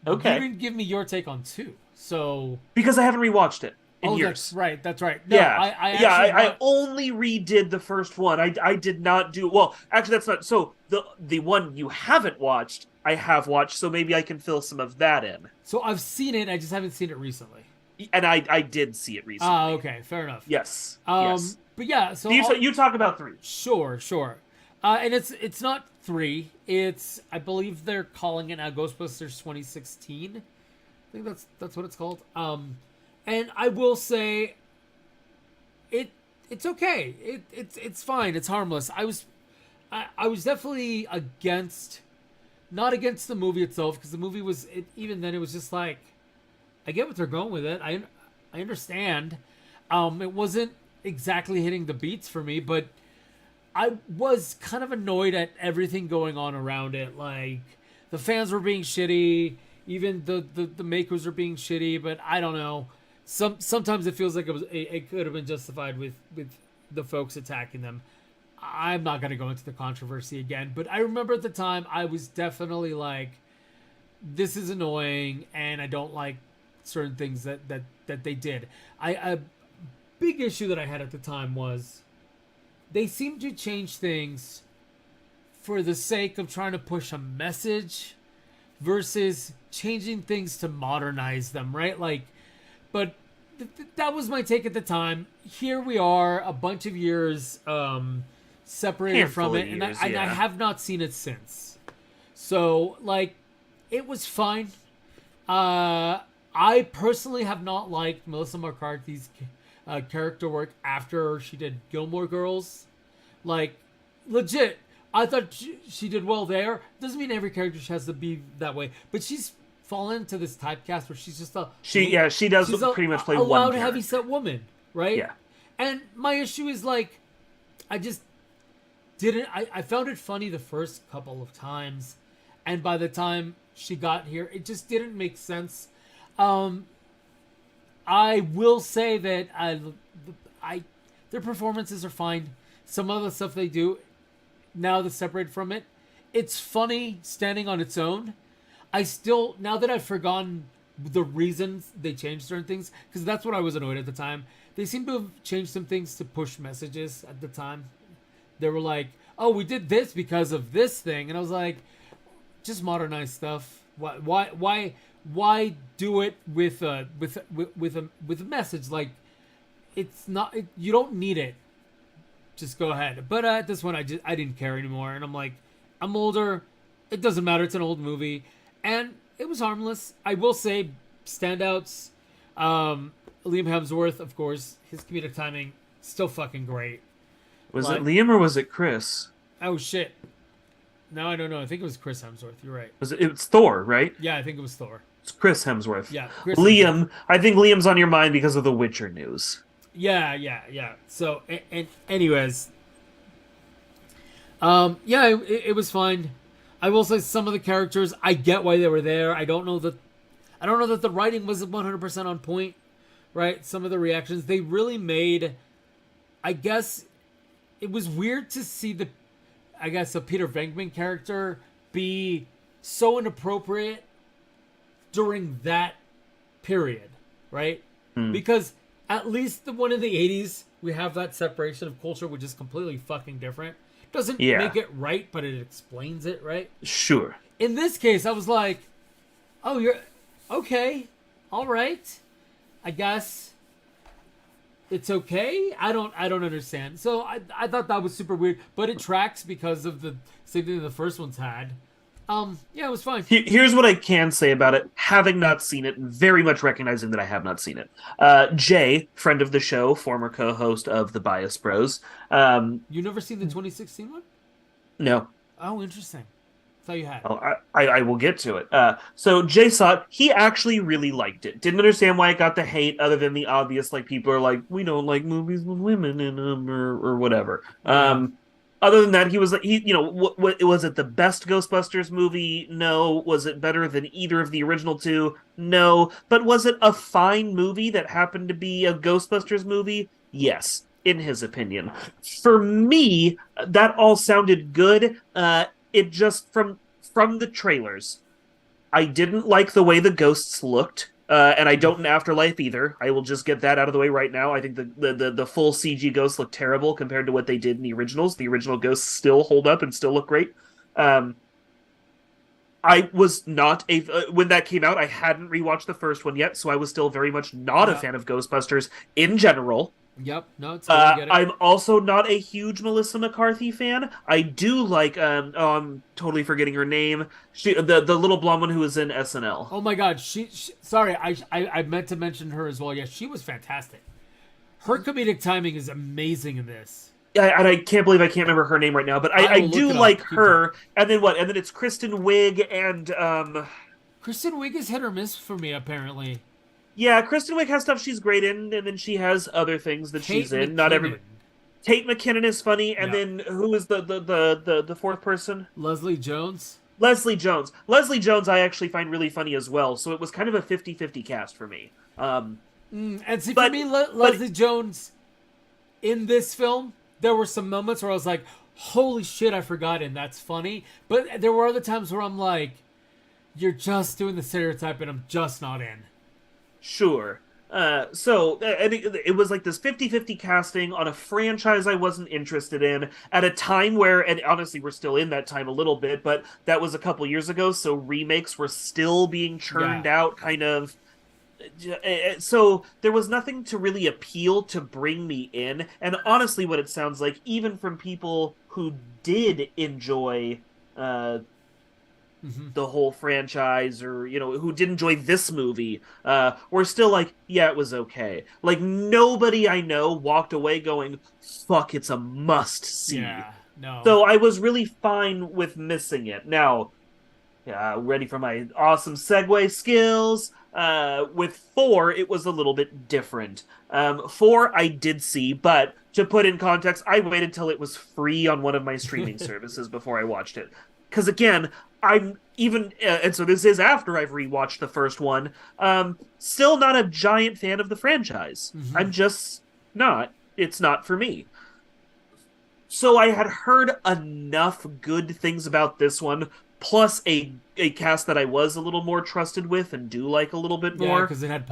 Speaker 1: Okay.
Speaker 2: You didn't give me your take on 2, so.
Speaker 1: Because I haven't rewatched it in years.
Speaker 2: That's right. No,
Speaker 1: Yeah,
Speaker 2: I
Speaker 1: only redid the first one. I did not do well. Actually, that's not so. The one you haven't watched, I have watched. So maybe I can fill some of that in.
Speaker 2: So I've seen it. I just haven't seen it recently.
Speaker 1: And I did see it recently.
Speaker 2: Okay, fair enough.
Speaker 1: Yes. Yes.
Speaker 2: But yeah, so
Speaker 1: You talk about 3.
Speaker 2: Sure. And it's not 3. It's, I believe they're calling it now Ghostbusters 2016. I think that's what it's called. And I will say, it's okay. It's fine. It's harmless. I was definitely not against the movie itself, because the movie was even then it was just like, I get what they're going with it. I understand. It wasn't exactly hitting the beats for me, but I was kind of annoyed at everything going on around it. Like, the fans were being shitty, even the makers were being shitty. But I don't know. Sometimes it feels like it could have been justified with the folks attacking them. I'm not gonna go into the controversy again, but I remember at the time I was definitely like, this is annoying, and I don't like certain things that they did. A big issue that I had at the time was they seemed to change things for the sake of trying to push a message versus changing things to modernize them, right? Like, but that was my take at the time. Here we are, a bunch of years separated from it, and I have not seen it since. So, like, it was fine. I personally have not liked Melissa McCarthy's character work after she did Gilmore Girls. Like, legit, I thought she did well there. Doesn't mean every character has to be that way, but she's fallen into this typecast where she's just
Speaker 1: she does pretty much play
Speaker 2: a
Speaker 1: one
Speaker 2: loud,
Speaker 1: character.
Speaker 2: heavy-set woman, right?
Speaker 1: Yeah.
Speaker 2: And my issue is, like, I just didn't. I found it funny the first couple of times, and by the time she got here, it just didn't make sense. I will say that their performances are fine. Some of the stuff they do, now that's separated from it, it's funny standing on its own. Now that I've forgotten the reasons they changed certain things, because that's what I was annoyed at the time. They seem to have changed some things to push messages at the time. They were like, oh, we did this because of this thing. And I was like, just modernize stuff. Why do it with a message? Like, it's not, you don't need it. Just go ahead. But at this one, I didn't care anymore. And I'm like, I'm older. It doesn't matter. It's an old movie. And it was harmless. I will say, standouts Liam Hemsworth, of course, his comedic timing still fucking great.
Speaker 1: Was it
Speaker 2: Like,
Speaker 1: Liam or was it Chris?
Speaker 2: oh shit. No, I don't know. I think it was Chris Hemsworth. You're right.
Speaker 1: It's Thor, right?
Speaker 2: Yeah, I think it was Thor.
Speaker 1: It's Chris Hemsworth.
Speaker 2: Yeah, Chris Hemsworth.
Speaker 1: Liam, I think Liam's on your mind because of the Witcher news.
Speaker 2: Yeah. So, and anyways, yeah, it was fine. I will say some of the characters, I get why they were there. I don't know that the writing was 100% on point, right? Some of the reactions they really made, I guess, it was weird to see a Peter Venkman character be so inappropriate during that period, right? Because at least the one in the 80s, we have that separation of culture, which is completely fucking different. Doesn't make it right, but it explains it, right?
Speaker 1: Sure.
Speaker 2: In this case, I was like, oh, you're okay. All right. I guess it's okay. I don't understand. So I thought that was super weird, but it tracks because of the same thing the first one's had. Yeah, it was fine.
Speaker 1: Here's what I can say about it, having not seen it, and very much recognizing that I have not seen it. Jay, friend of the show, former co-host of the Bias Bros.
Speaker 2: You never seen the 2016 one?
Speaker 1: No.
Speaker 2: Oh, interesting. Thought you had.
Speaker 1: Oh, I will get to it. So Jay saw it. He actually really liked it. Didn't understand why it got the hate, other than the obvious, like, people are like, we don't like movies with women in them, or whatever.
Speaker 2: Yeah.
Speaker 1: Other than that, he was like, what was it the best Ghostbusters movie? No. Was it better than either of the original two? No. But was it a fine movie that happened to be a Ghostbusters movie? Yes, in his opinion. For me, that all sounded good. It just from the trailers, I didn't like the way the ghosts looked. And I don't in Afterlife either. I will just get that out of the way right now. I think the full CG ghosts look terrible compared to what they did in the originals. The original ghosts still hold up and still look great. I was not when that came out, I hadn't rewatched the first one yet, so I was still very much not a fan of Ghostbusters in general.
Speaker 2: Yep. No, it's good. I get it.
Speaker 1: I'm also not a huge Melissa McCarthy fan. I do like I'm totally forgetting her name. The little blonde one who was in SNL.
Speaker 2: Oh my god, she sorry, I meant to mention her as well. Yeah, she was fantastic. Her comedic timing is amazing in this.
Speaker 1: Yeah, and I can't believe I can't remember her name right now, but I do like her. And then what? And then it's Kristen Wiig and
Speaker 2: Kristen Wiig is hit or miss for me, apparently.
Speaker 1: Yeah, Kristen Wiig has stuff she's great in, and then she has other things that she's in.
Speaker 2: McKinnon.
Speaker 1: Not every Tate McKinnon is funny, and then who is the fourth person?
Speaker 2: Leslie Jones.
Speaker 1: Leslie Jones. Leslie Jones I actually find really funny as well, so it was kind of a 50-50 cast for me.
Speaker 2: And see, for me, Leslie Jones in this film, there were some moments where I was like, holy shit, I forgot, and that's funny. But there were other times where I'm like, you're just doing the stereotype, and I'm just not in.
Speaker 1: Sure. So it was like this 50-50 casting on a franchise I wasn't interested in at a time where, and honestly, we're still in that time a little bit, but that was a couple years ago, so remakes were still being churned out, kind of. So there was nothing to really appeal to bring me in, and honestly, what it sounds like, even from people who did enjoy the whole franchise, or who did enjoy this movie, were still like, yeah, it was okay. Like, nobody I know walked away going, fuck, it's a must see.
Speaker 2: Yeah, no.
Speaker 1: So I was really fine with missing it. Now, ready for my awesome segue skills. With 4, it was a little bit different. 4 I did see, but to put in context, I waited till it was free on one of my streaming services before I watched it. Because again, I'm even, and so this is after I've rewatched the first one, still not a giant fan of the franchise. I'm just not. It's not for me. So I had heard enough good things about this one, plus a cast that I was a little more trusted with and do like a little bit more.
Speaker 2: Yeah, because it had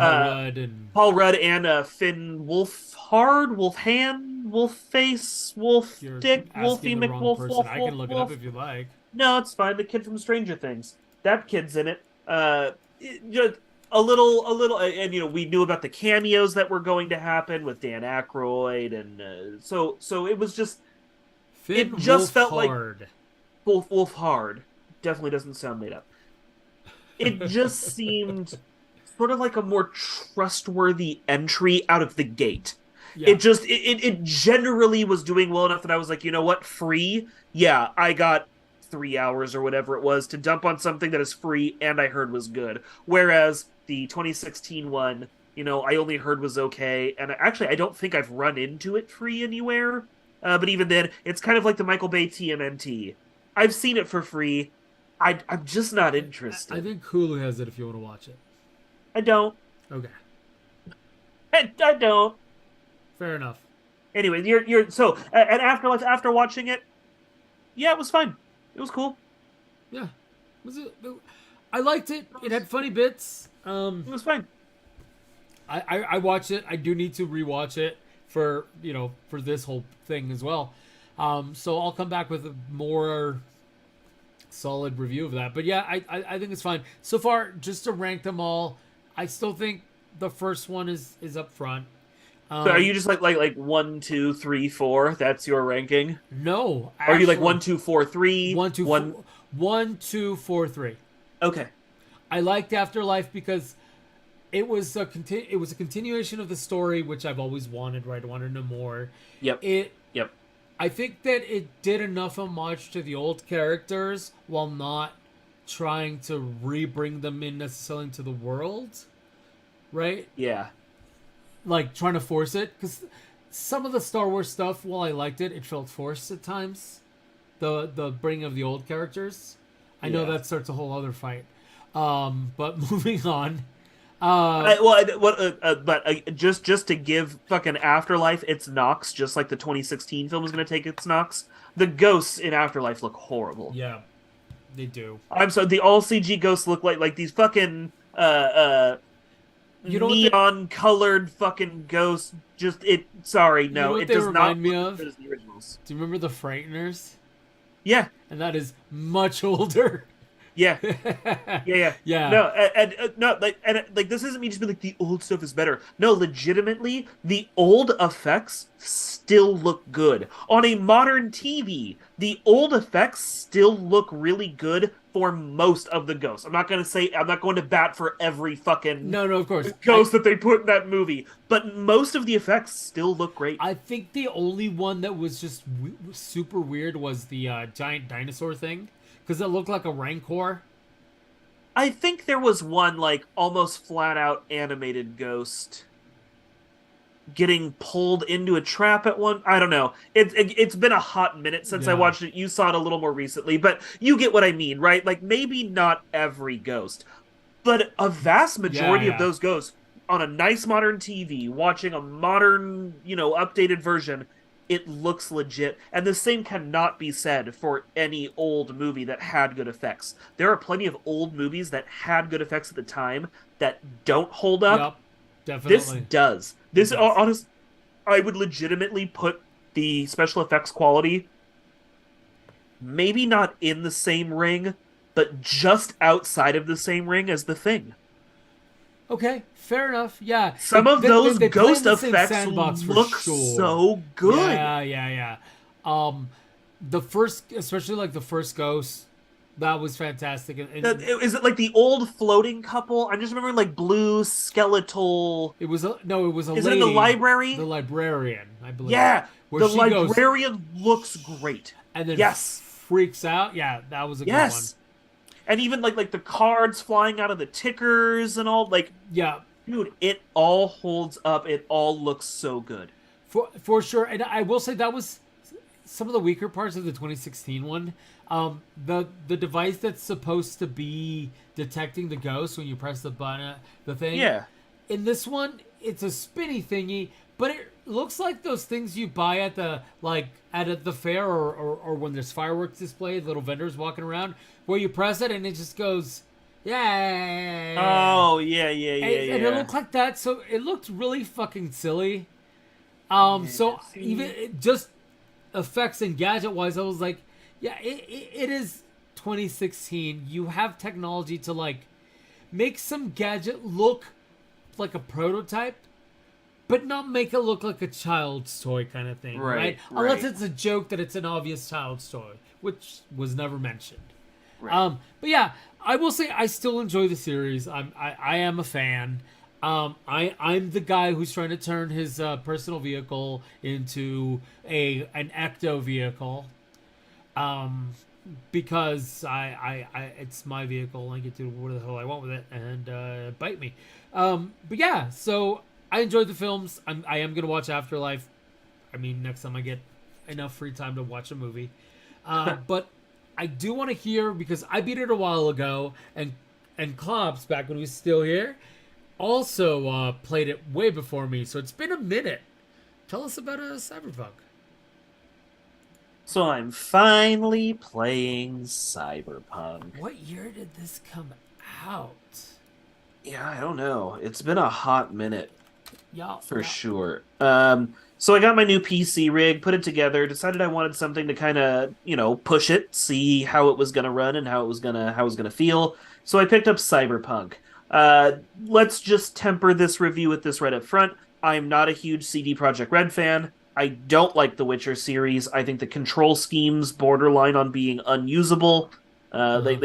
Speaker 2: Paul Rudd
Speaker 1: and Finn Wolfhard, Wolfface, Wolfdick, Wolfie McWolf.
Speaker 2: I can look it up if you like.
Speaker 1: No, it's fine. The kid from Stranger Things. That kid's in it. Just a little, and we knew about the cameos that were going to happen with Dan Aykroyd, and so it was just.
Speaker 2: Finn
Speaker 1: it just felt
Speaker 2: Wolfhard.
Speaker 1: like Wolfhard. Definitely doesn't sound made up. It just seemed sort of like a more trustworthy entry out of the gate.
Speaker 2: Yeah.
Speaker 1: It generally was doing well enough that I was like, you know what, free? Yeah, I got 3 hours or whatever it was to dump on something that is free and I heard was good. Whereas the 2016 one, I only heard was okay, and actually I don't think I've run into it free anywhere. But even then, it's kind of like the Michael Bay TMNT. I've seen it for free. I'm just not interested.
Speaker 2: I think Hulu has it if you want to watch it.
Speaker 1: I don't.
Speaker 2: Okay.
Speaker 1: I don't.
Speaker 2: Fair enough.
Speaker 1: Anyway, you're so and after watching it, yeah, it was fine. It was cool.
Speaker 2: Yeah. I liked it. It had funny bits.
Speaker 1: It was fine.
Speaker 2: I watched it. I do need to rewatch it for this whole thing as well. So I'll come back with a more solid review of that. But yeah, I think it's fine. So far, just to rank them all, I still think the first one is up front.
Speaker 1: So are you just like 1, 2, 3, 4? That's your ranking?
Speaker 2: No.
Speaker 1: Or are you like 1, 2, 4, 3?
Speaker 2: 1, 2, 1, 2, 4, 3.
Speaker 1: Okay.
Speaker 2: I liked Afterlife because it was a continuation of the story, which I've always wanted. Right, I wanted to know more.
Speaker 1: Yep. Yep.
Speaker 2: I think that it did enough homage to the old characters while not trying to re-bring them in necessarily into the world. Right?
Speaker 1: Yeah.
Speaker 2: Like trying to force it, because some of the Star Wars stuff, while I liked it, it felt forced at times. The bringing of the old characters. I know that starts a whole other fight. But moving on.
Speaker 1: Just to give fucking Afterlife its knocks, just like the 2016 film was going to take its knocks. The ghosts in Afterlife look horrible.
Speaker 2: Yeah, they do.
Speaker 1: I'm sorry, the all CG ghosts look like these fucking neon colored fucking ghosts. Sorry, no, it does not
Speaker 2: remind me of?
Speaker 1: As the originals.
Speaker 2: Do you remember the Frighteners?
Speaker 1: Yeah,
Speaker 2: and that is much older.
Speaker 1: Yeah, yeah.
Speaker 2: No,
Speaker 1: this isn't me just being like the old stuff is better. No, legitimately, the old effects still look good on a modern TV. The old effects still look really good for most of the ghosts. I'm not going to bat for every fucking
Speaker 2: no, of course
Speaker 1: ghost that they put in that movie, but most of the effects still look great.
Speaker 2: I think the only one that was just super weird was the giant dinosaur thing. Because it looked like a Rancor.
Speaker 1: I think there was one, like, almost flat-out animated ghost getting pulled into a trap at one... I don't know. It's been a hot minute since I watched it. You saw it a little more recently, but you get what I mean, right? Like, maybe not every ghost, but a vast majority of those ghosts on a nice modern TV, watching a modern, updated version... It looks legit, and the same cannot be said for any old movie that had good effects. There are plenty of old movies that had good effects at the time that don't hold up.
Speaker 2: Yep, definitely.
Speaker 1: This does. This, honest, I would legitimately put the special effects quality maybe not in the same ring, but just outside of the same ring as The Thing.
Speaker 2: Okay, fair enough. Yeah,
Speaker 1: some of those ghost effects look so good.
Speaker 2: Yeah. Especially like the first ghost, that was fantastic.
Speaker 1: Is it like the old floating couple? I'm just remembering like blue skeletal.
Speaker 2: It was a
Speaker 1: Is
Speaker 2: lady,
Speaker 1: it in the library?
Speaker 2: The librarian, I believe.
Speaker 1: Yeah, the librarian looks great.
Speaker 2: And then freaks out. Yeah, that was a good one.
Speaker 1: And even like the cards flying out of the tickers and all, like, dude, it all holds up. It all looks so good.
Speaker 2: For sure. And I will say that was some of the weaker parts of the 2016 one. The device that's supposed to be detecting the ghost when you press the button, the thing.
Speaker 1: Yeah.
Speaker 2: In this one, it's a spinny thingy, but it looks like those things you buy at the fair or when there's fireworks display, little vendors walking around, where you press it and it just goes, yeah.
Speaker 1: Oh, yeah.
Speaker 2: And it looked like that, so it looked really fucking silly. So even just effects and gadget wise, I was like, yeah, it is 2016. You have technology to like make some gadget look like a prototype, but not make it look like a child's toy kind of thing, right? Unless it's a joke that it's an obvious child's toy, which was never mentioned.
Speaker 1: Right.
Speaker 2: But yeah, I will say I still enjoy the series. I am a fan. I'm the guy who's trying to turn his personal vehicle into a an ecto vehicle. Um, because I it's my vehicle. I get to do whatever the hell I want with it and bite me. But yeah, so I enjoyed the films. I am gonna watch Afterlife. I mean, next time I get enough free time to watch a movie. But I do want to hear because I beat it a while ago, and Klops back when he was still here also played it way before me. So it's been a minute. Tell us about Cyberpunk.
Speaker 1: So I'm finally playing Cyberpunk.
Speaker 2: What year did this come out?
Speaker 1: Yeah, I don't know. It's been a hot minute
Speaker 2: Y'all,
Speaker 1: for
Speaker 2: y'all.
Speaker 1: sure. So I got my new PC rig, put it together, decided I wanted something to kind of, push it, see how it was gonna run and how it was gonna feel. So I picked up Cyberpunk. Let's just temper this review with this right up front. I'm not a huge CD Projekt Red fan. I don't like the Witcher series. I think the control schemes borderline on being unusable.
Speaker 2: Uh-huh.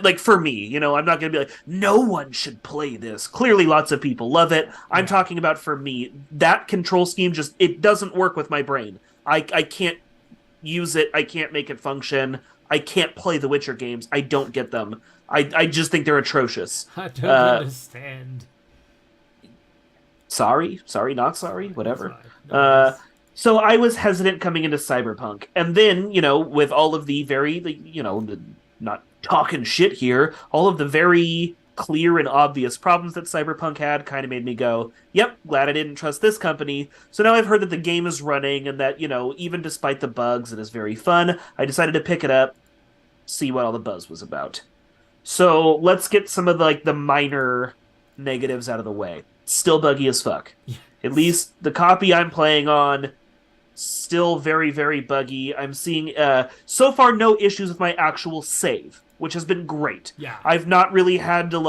Speaker 1: Like for me, I'm not gonna be like, no one should play this. Clearly, lots of people love it. I'm
Speaker 2: Yeah.
Speaker 1: talking about for me, that control scheme just it doesn't work with my brain. I can't use it. I can't make it function. I can't play the Witcher games. I don't get them. I just think they're atrocious.
Speaker 2: I don't
Speaker 1: Uh,
Speaker 2: understand.
Speaker 1: sorry, not sorry,
Speaker 2: It's
Speaker 1: whatever.
Speaker 2: fine. No
Speaker 1: Uh,
Speaker 2: worries.
Speaker 1: so I was hesitant coming into Cyberpunk, and then with all of the very, not talking shit here, all of the very clear and obvious problems that Cyberpunk had, kind of made me go, "Yep, glad I didn't trust this company." So now I've heard that the game is running, and that even despite the bugs, it is very fun. I decided to pick it up, see what all the buzz was about. So let's get some of the minor negatives out of the way. Still buggy as fuck. At
Speaker 2: Yes.
Speaker 1: least the copy I'm playing on, still very, very buggy. I'm seeing so far no issues with my actual save, which has been great.
Speaker 2: Yeah.
Speaker 1: I've not really had to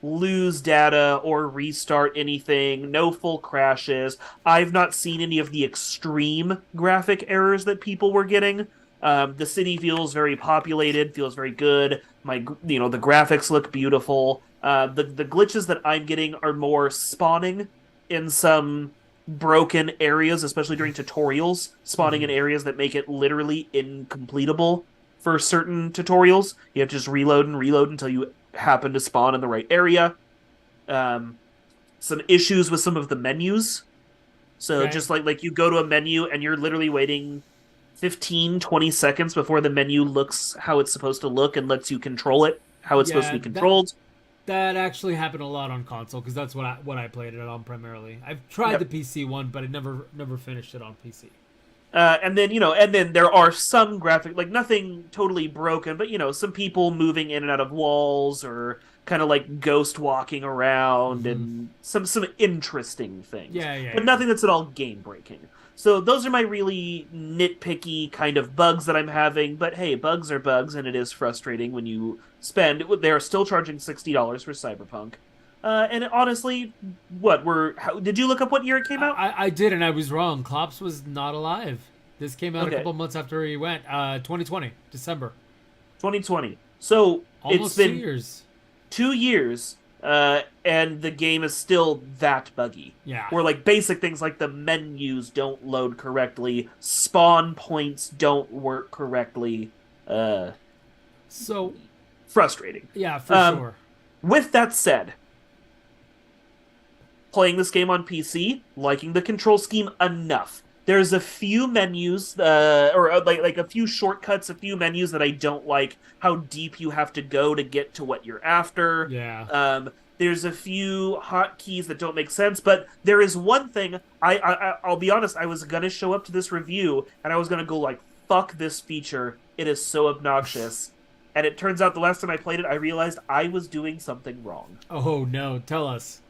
Speaker 1: lose data or restart anything, no full crashes. I've not seen any of the extreme graphic errors that people were getting. The city feels very populated, feels very good. The graphics look beautiful. The glitches that I'm getting are more spawning in some broken areas, especially during tutorials, spawning in
Speaker 2: Mhm.
Speaker 1: areas that make it literally incompletable for certain tutorials. You have to just reload and reload until you happen to spawn in the right area. Um, some issues with some of the menus. So
Speaker 2: Okay.
Speaker 1: just like you go to a menu and you're literally waiting 15, 20 seconds before the menu looks how it's supposed to look and lets you control it how it's supposed to
Speaker 2: Yeah,
Speaker 1: be
Speaker 2: that
Speaker 1: controlled.
Speaker 2: that actually happened a lot on console because that's what I played it on primarily. I've tried the
Speaker 1: Yep.
Speaker 2: PC one, but I never finished it on PC.
Speaker 1: And then there are some graphic, like nothing totally broken, but some people moving in and out of walls or kind of like ghost walking around
Speaker 2: Hmm.
Speaker 1: and some interesting things,
Speaker 2: Yeah, yeah,
Speaker 1: but
Speaker 2: yeah.
Speaker 1: nothing that's at all game breaking. So those are my really nitpicky kind of bugs that I'm having. But hey, bugs are bugs, and it is frustrating when you spend. They are still charging $60 for Cyberpunk, and honestly, did you look up what year it came out?
Speaker 2: I did, and I was wrong. Klops was not alive. This came out a
Speaker 1: Okay,
Speaker 2: couple months after he went. 2020, December.
Speaker 1: 2020. So it's
Speaker 2: Almost two
Speaker 1: been
Speaker 2: years.
Speaker 1: 2 years, and the game is still that buggy.
Speaker 2: Yeah.
Speaker 1: Where basic things like the menus don't load correctly, spawn points don't work correctly. Uh,
Speaker 2: So
Speaker 1: Frustrating.
Speaker 2: yeah, for
Speaker 1: Um,
Speaker 2: sure.
Speaker 1: with that said, playing this game on PC, liking the control scheme enough. There's a few menus, or like a few shortcuts, a few menus that I don't like. How deep you have to go to get to what you're after.
Speaker 2: Yeah.
Speaker 1: There's a few hotkeys that don't make sense, but there is one thing. I'll be honest. I was gonna show up to this review and I was gonna go fuck this feature. It is so obnoxious. And it turns out the last time I played it, I realized I was doing something wrong.
Speaker 2: Oh no, tell us.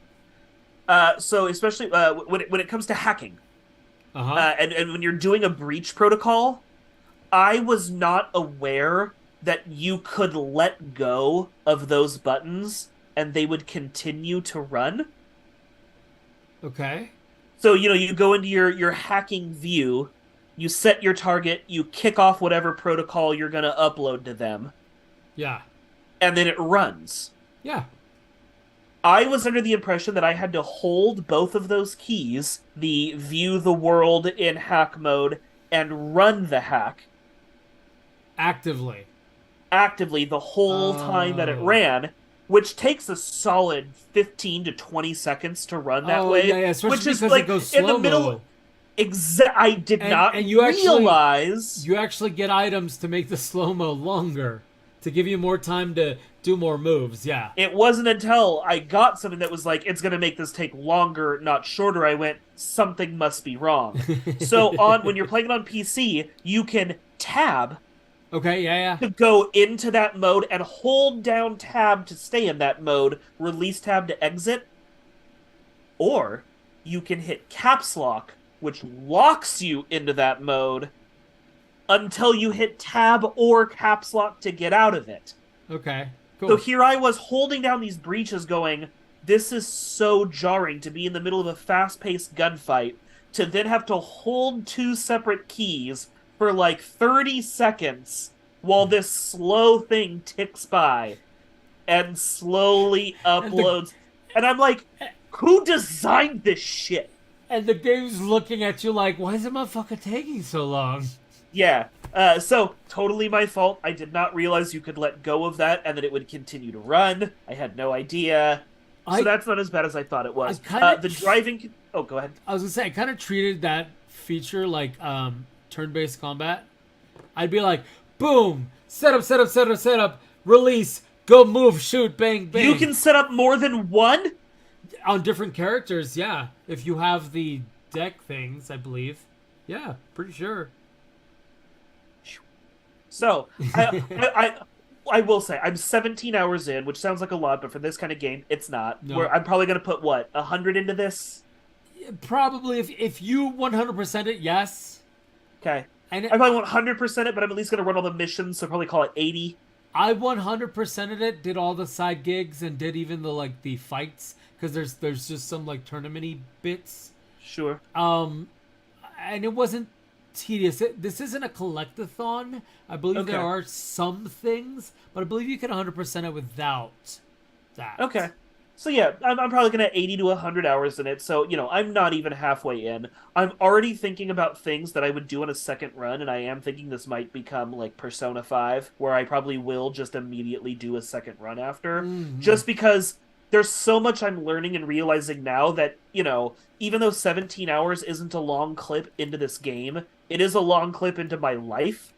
Speaker 1: So especially when it comes to hacking,
Speaker 2: Uh huh.
Speaker 1: and when you're doing a breach protocol, I was not aware that you could let go of those buttons and they would continue to run.
Speaker 2: Okay.
Speaker 1: So you go into your hacking view, you set your target, you kick off whatever protocol you're gonna upload to them,
Speaker 2: Yeah.
Speaker 1: and then it runs.
Speaker 2: Yeah.
Speaker 1: I was under the impression that I had to hold both of those keys, the view the world in hack mode and run the hack,
Speaker 2: Actively.
Speaker 1: actively the whole time that it
Speaker 2: Oh.
Speaker 1: ran, which takes a solid 15 to 20 seconds to run that
Speaker 2: Oh yeah,
Speaker 1: way,
Speaker 2: yeah. Especially
Speaker 1: which is
Speaker 2: because it
Speaker 1: like
Speaker 2: goes
Speaker 1: in the
Speaker 2: slow
Speaker 1: middle.
Speaker 2: mo,
Speaker 1: I did not
Speaker 2: and you actually
Speaker 1: realize
Speaker 2: get items to make the slow mo longer to give you more time to do more moves. Yeah.
Speaker 1: it wasn't until I got something that was like, it's going to make this take longer, not shorter. I went, something must be wrong. So on when you're playing it on PC, you can tab
Speaker 2: Okay. Yeah. Yeah.
Speaker 1: to go into that mode and hold down tab to stay in that mode, release tab to exit, or you can hit caps lock, which locks you into that mode until you hit tab or caps lock to get out of it.
Speaker 2: Okay.
Speaker 1: So
Speaker 2: Cool.
Speaker 1: here I was holding down these breaches going, this is so jarring to be in the middle of a fast-paced gunfight, to then have to hold two separate keys for like 30 seconds while this slow thing ticks by and slowly
Speaker 2: And the
Speaker 1: uploads. And I'm like, who designed this shit?
Speaker 2: and the game's looking at you like, why is the motherfucker taking so long?
Speaker 1: Yeah. So totally my fault. I did not realize you could let go of that and that it would continue to run. I had no idea. So
Speaker 2: I
Speaker 1: that's not as bad as I thought it was.
Speaker 2: I kinda
Speaker 1: The driving. Oh, go ahead.
Speaker 2: I was gonna say I kind of treated that feature like turn-based combat. I'd be like, boom, set up, set up, set up, set up, release, go, move, shoot, bang, bang.
Speaker 1: You can set up more than one?
Speaker 2: On different characters, yeah. If you have the deck things, I believe. Yeah, pretty sure.
Speaker 1: So, I will say, I'm 17 hours in, which sounds like a lot, but for this kind of game, it's not.
Speaker 2: No.
Speaker 1: Where I'm probably going to put, what, 100 into this?
Speaker 2: Probably if you 100% it, yes.
Speaker 1: Okay.
Speaker 2: And
Speaker 1: I probably won't 100% it, but I'm at least going to run all the missions, so probably call it 80.
Speaker 2: I 100%ed it, did all the side gigs, and did even the fights because there's just some like tournament-y bits.
Speaker 1: Sure.
Speaker 2: And it wasn't tedious. This isn't a collectathon. I believe
Speaker 1: Okay.
Speaker 2: there are some things, but I believe you can 100% it without that.
Speaker 1: Okay. So yeah, I'm probably gonna 80 to 100 hours in it. So I'm not even halfway in. I'm already thinking about things that I would do in a second run, and I am thinking this might become like Persona 5, where I probably will just immediately do a second run after, just because there's so much I'm learning and realizing now that even though 17 hours isn't a long clip into this game, it is a long clip into my life.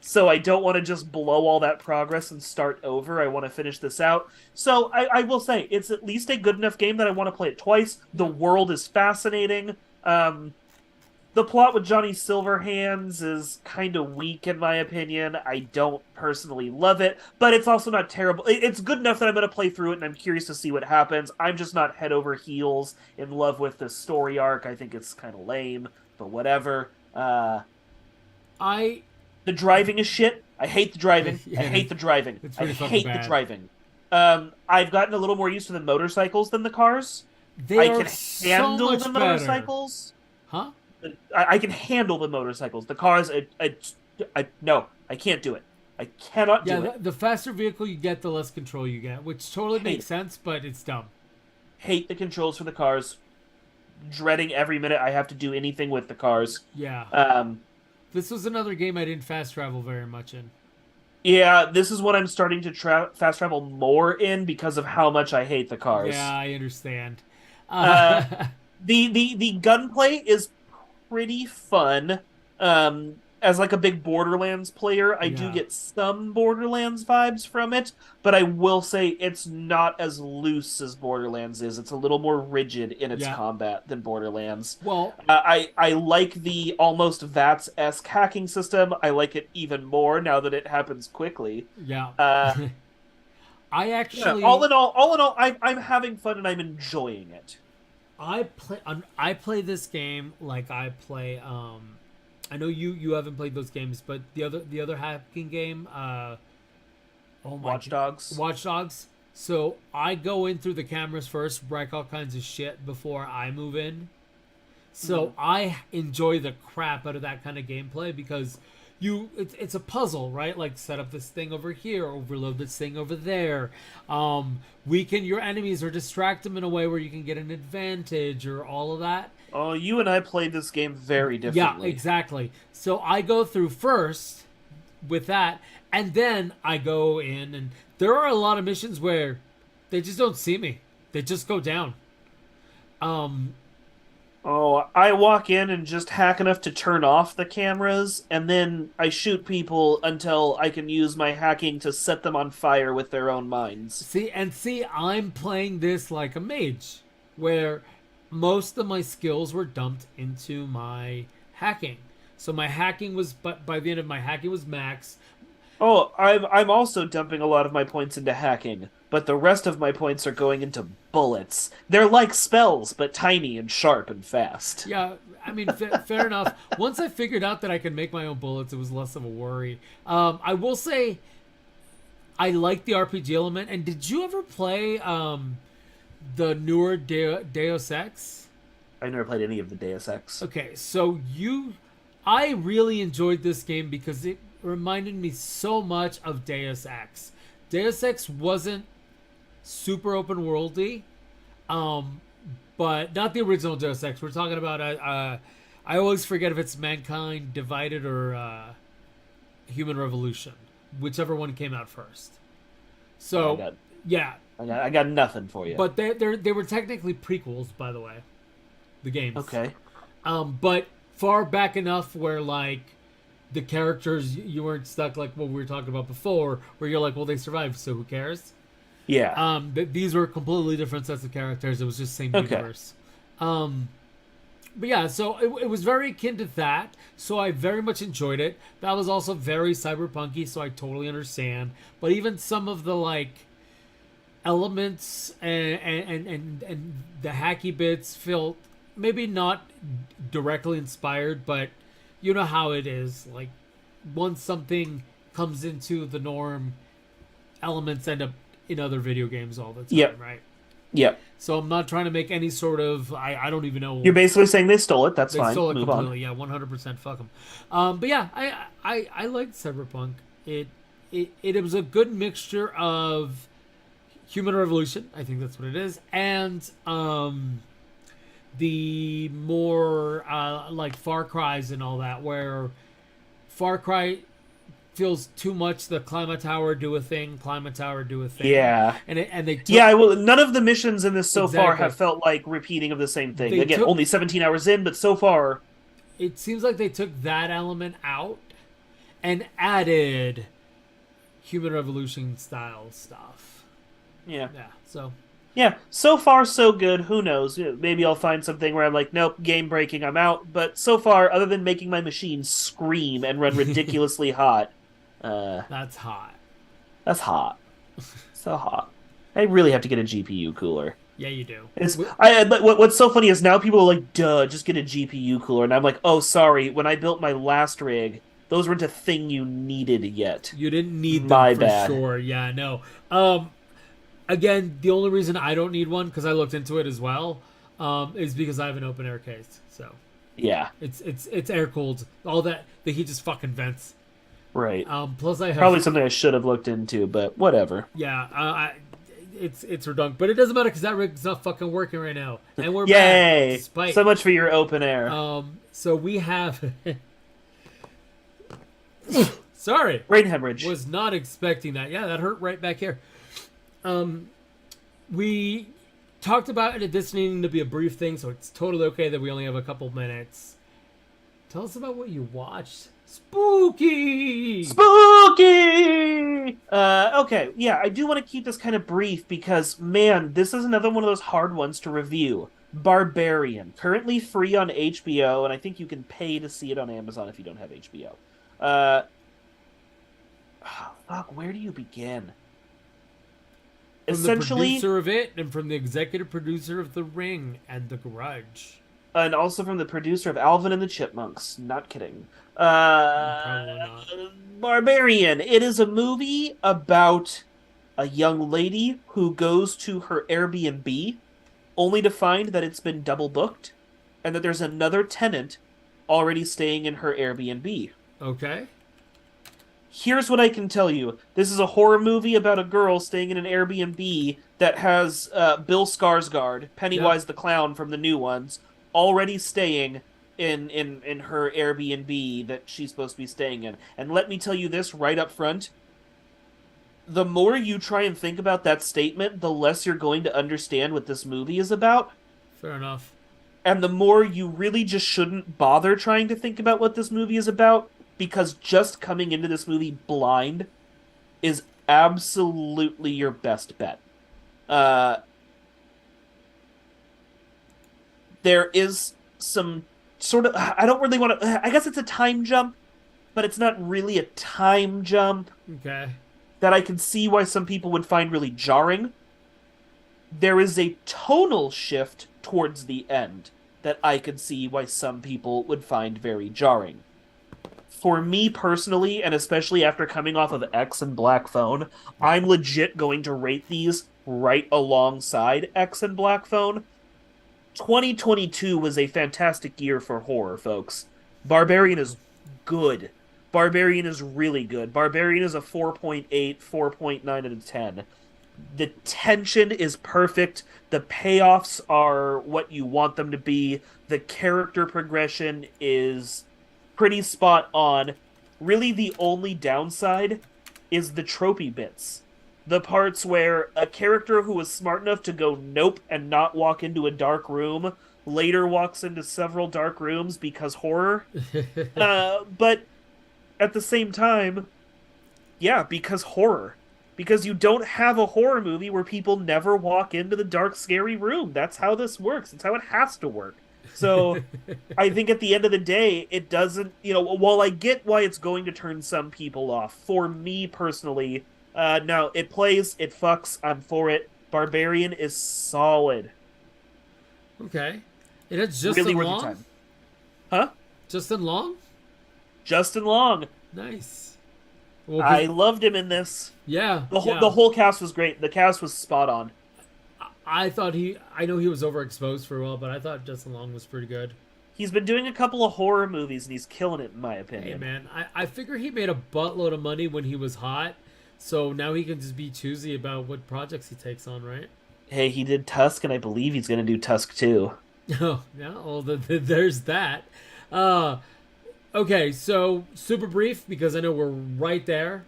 Speaker 1: So I don't want to just blow all that progress and start over. I want to finish this out. So I will say, it's at least a good enough game that I want to play it twice. The world is fascinating. The plot with Johnny Silverhands is kind of weak, in my opinion. I don't personally love it, but it's also not terrible. It's good enough that I'm going to play through it, and I'm curious to see what happens. I'm just not head over heels in love with the story arc. I think it's kind of lame, but whatever. The driving is shit. I hate the driving.
Speaker 2: Yeah,
Speaker 1: I hate the driving.
Speaker 2: it's
Speaker 1: I
Speaker 2: pretty fucking
Speaker 1: hate
Speaker 2: bad.
Speaker 1: the driving. I've gotten a little more used to the motorcycles than the cars.
Speaker 2: They
Speaker 1: I
Speaker 2: are
Speaker 1: can
Speaker 2: so
Speaker 1: handle
Speaker 2: much
Speaker 1: the
Speaker 2: better.
Speaker 1: motorcycles.
Speaker 2: Huh?
Speaker 1: I can handle the motorcycles. The cars, no, I can't do it. I cannot do
Speaker 2: Yeah,
Speaker 1: it.
Speaker 2: the faster vehicle you get, the less control you get, which totally
Speaker 1: Hate
Speaker 2: makes
Speaker 1: it.
Speaker 2: sense, but it's dumb.
Speaker 1: Hate the controls for the cars. Dreading every minute I have to do anything with the cars.
Speaker 2: Yeah. This was another game I didn't fast travel very much in.
Speaker 1: Yeah, this is what I'm starting to fast travel more in because of how much I hate the cars.
Speaker 2: Yeah, I understand.
Speaker 1: The gunplay is pretty fun. As like a big Borderlands player, I do
Speaker 2: Yeah.
Speaker 1: get some Borderlands vibes from it, but I will say it's not as loose as Borderlands is. It's a little more rigid in its
Speaker 2: Yeah.
Speaker 1: combat than Borderlands.
Speaker 2: Well,
Speaker 1: I like the almost VATS-esque hacking system. I like it even more now that it happens quickly.
Speaker 2: yeah.
Speaker 1: Uh,
Speaker 2: I
Speaker 1: Yeah,
Speaker 2: actually,
Speaker 1: all in all, I'm having fun and I'm enjoying it.
Speaker 2: I play this game like I play. I know you haven't played those games, but the other hacking game. Oh my.
Speaker 1: Watch Dogs.
Speaker 2: Watch Dogs. So I go in through the cameras first, break all kinds of shit before I move in. So I enjoy the crap out of that kind of gameplay because it's a puzzle, right? Like set up this thing over here, overload this thing over there. Weaken your enemies or distract them in a way where you can get an advantage or all of that.
Speaker 1: Oh, you and I played this game very
Speaker 2: Yeah,
Speaker 1: differently.
Speaker 2: exactly. So I go through first with that, and then I go in, and there are a lot of missions where they just don't see me. They just go down. Um,
Speaker 1: Oh, I walk in and just hack enough to turn off the cameras, and then I shoot people until I can use my hacking to set them on fire with their own minds.
Speaker 2: see, I'm playing this like a mage, where most of my skills were dumped into my hacking. So my hacking was, but by the end of my hacking was max.
Speaker 1: Oh, I'm also dumping a lot of my points into hacking, but the rest of my points are going into bullets. They're like spells, but tiny and sharp and fast.
Speaker 2: Yeah, I mean, fair enough. Once I figured out that I could make my own bullets, it was less of a worry. I will say, I like the RPG element. And did you ever play the newer Deus Ex?
Speaker 1: I never played any of the Deus Ex.
Speaker 2: Okay, so I really enjoyed this game because it reminded me so much of Deus Ex. Deus Ex wasn't super open worldy, but not the original Deus Ex. We're talking about I always forget if it's Mankind Divided or Human Revolution, whichever one came out first. So yeah,
Speaker 1: I got nothing for you.
Speaker 2: but they were technically prequels, by the way, the games.
Speaker 1: Okay.
Speaker 2: But far back enough where like the characters, you weren't stuck like what we were talking about before, where you're like, well, they survived, so who cares?
Speaker 1: Yeah.
Speaker 2: These were completely different sets of characters. It was just same
Speaker 1: Okay.
Speaker 2: universe. But yeah, so it was very akin to that. So I very much enjoyed it. That was also very cyberpunky, so I totally understand. But even some of the like elements and the hacky bits felt maybe not directly inspired, but you know how it is. Like once something comes into the norm, elements end up in other video games all the time,
Speaker 1: Yep.
Speaker 2: right?
Speaker 1: Yep.
Speaker 2: So I'm not trying to make any sort of I don't even know.
Speaker 1: You're basically saying they stole it. That's
Speaker 2: They
Speaker 1: fine.
Speaker 2: stole it
Speaker 1: Move
Speaker 2: completely.
Speaker 1: on.
Speaker 2: Yeah, 100%. Fuck them. But yeah, I liked Cyberpunk. It was a good mixture of Human Revolution. I think that's what it is, and the more like Far Cry's and all that, where Far Cry feels too much the climb a tower, do a thing, climb a tower, do a thing.
Speaker 1: Yeah.
Speaker 2: And they took,
Speaker 1: Yeah, well, none of the missions in this so far
Speaker 2: Exactly.
Speaker 1: have felt like repeating of the same thing.
Speaker 2: They
Speaker 1: Again,
Speaker 2: took-
Speaker 1: only 17 hours in, but so far,
Speaker 2: it seems like they took that element out and added Human Revolution style stuff.
Speaker 1: yeah.
Speaker 2: Yeah, so
Speaker 1: Yeah, so far so good. Who knows? Maybe I'll find something where I'm like, nope, game breaking, I'm out. But so far, other than making my machine scream and run ridiculously hot,
Speaker 2: that's hot.
Speaker 1: that's hot. So hot. I really have to get a GPU cooler.
Speaker 2: Yeah, you do.
Speaker 1: What's so funny is now people are like, duh, just get a GPU cooler. And I'm like, oh, sorry, when I built my last rig, those weren't a thing you needed yet.
Speaker 2: You didn't need them
Speaker 1: My
Speaker 2: for
Speaker 1: bad.
Speaker 2: sure. Yeah, no. Again, the only reason I don't need one, because I looked into it as well, is because I have an open air case. So
Speaker 1: Yeah,
Speaker 2: it's air cooled. All that the heat just fucking vents.
Speaker 1: right.
Speaker 2: Plus I have
Speaker 1: Probably something I should have looked into, but whatever.
Speaker 2: yeah. It's redundant, but it doesn't matter because that rig's not fucking working right now, and we're
Speaker 1: Yay!
Speaker 2: back. Despite
Speaker 1: So much for your open air.
Speaker 2: so we have. Sorry,
Speaker 1: Brain hemorrhage.
Speaker 2: was not expecting that. Yeah, that hurt right back here. We talked about this needing to be a brief thing, so it's totally okay that we only have a couple minutes. Tell us about what you watched. Spooky.
Speaker 1: Spooky! Okay, yeah, I do want to keep this kind of brief because, man, this is another one of those hard ones to review. Barbarian, currently free on HBO, and I think you can pay to see it on Amazon if you don't have HBO. Fuck, where do you begin?
Speaker 2: From the
Speaker 1: Essentially,
Speaker 2: producer of it, and from the executive producer of The Ring and The Grudge.
Speaker 1: and also from the producer of Alvin and the Chipmunks. Not kidding.
Speaker 2: Probably not.
Speaker 1: Barbarian. It is a movie about a young lady who goes to her Airbnb only to find that it's been double booked and that there's another tenant already staying in her Airbnb.
Speaker 2: Okay.
Speaker 1: Here's what I can tell you. This is a horror movie about a girl staying in an Airbnb that has Bill Skarsgård,
Speaker 2: Yep.
Speaker 1: Pennywise the Clown from the new ones, already staying in her Airbnb that she's supposed to be staying in. And let me tell you this right up front. The more you try and think about that statement, the less you're going to understand what this movie is about.
Speaker 2: Fair enough.
Speaker 1: And the more you really just shouldn't bother trying to think about what this movie is about, because just coming into this movie blind is absolutely your best bet. Uh, there is some sort of, I don't really want to, I guess it's a time jump, but it's not really a time jump
Speaker 2: Okay.
Speaker 1: that I can see why some people would find really jarring. There is a tonal shift towards the end that I could see why some people would find very jarring. For me personally, and especially after coming off of X and Black Phone, I'm legit going to rate these right alongside X and Black Phone. 2022 was a fantastic year for horror, folks. Barbarian is good. Barbarian is really good. Barbarian is a 4.8, 4.9 out of 10. The tension is perfect. The payoffs are what you want them to be. The character progression is pretty spot on. Really, the only downside is the tropey bits. The parts where a character who was smart enough to go nope and not walk into a dark room later walks into several dark rooms because horror. But at the same time, yeah, because horror. Because you don't have a horror movie where people never walk into the dark, scary room. That's how this works. It's how it has to work. So I think at the end of the day, it doesn't, while I get why it's going to turn some people off, for me personally, no, it plays, it fucks, I'm for it. Barbarian is solid.
Speaker 2: Okay. It had
Speaker 1: Really
Speaker 2: Justin
Speaker 1: worth the
Speaker 2: Long.
Speaker 1: time. Huh?
Speaker 2: Justin Long.
Speaker 1: Justin Long.
Speaker 2: Nice. Well,
Speaker 1: I loved him in this.
Speaker 2: yeah.
Speaker 1: The whole cast was great. The cast was spot on.
Speaker 2: I thought I know he was overexposed for a while, but I thought Justin Long was pretty good.
Speaker 1: He's been doing a couple of horror movies and he's killing it in my
Speaker 2: Hey
Speaker 1: opinion.
Speaker 2: man, I figure he made a buttload of money when he was hot, so now he can just be choosy about what projects he takes on, right?
Speaker 1: Hey, he did Tusk and I believe he's going to do Tusk too.
Speaker 2: Oh yeah, well there's that. Uh, okay, so super brief because I know we're right there.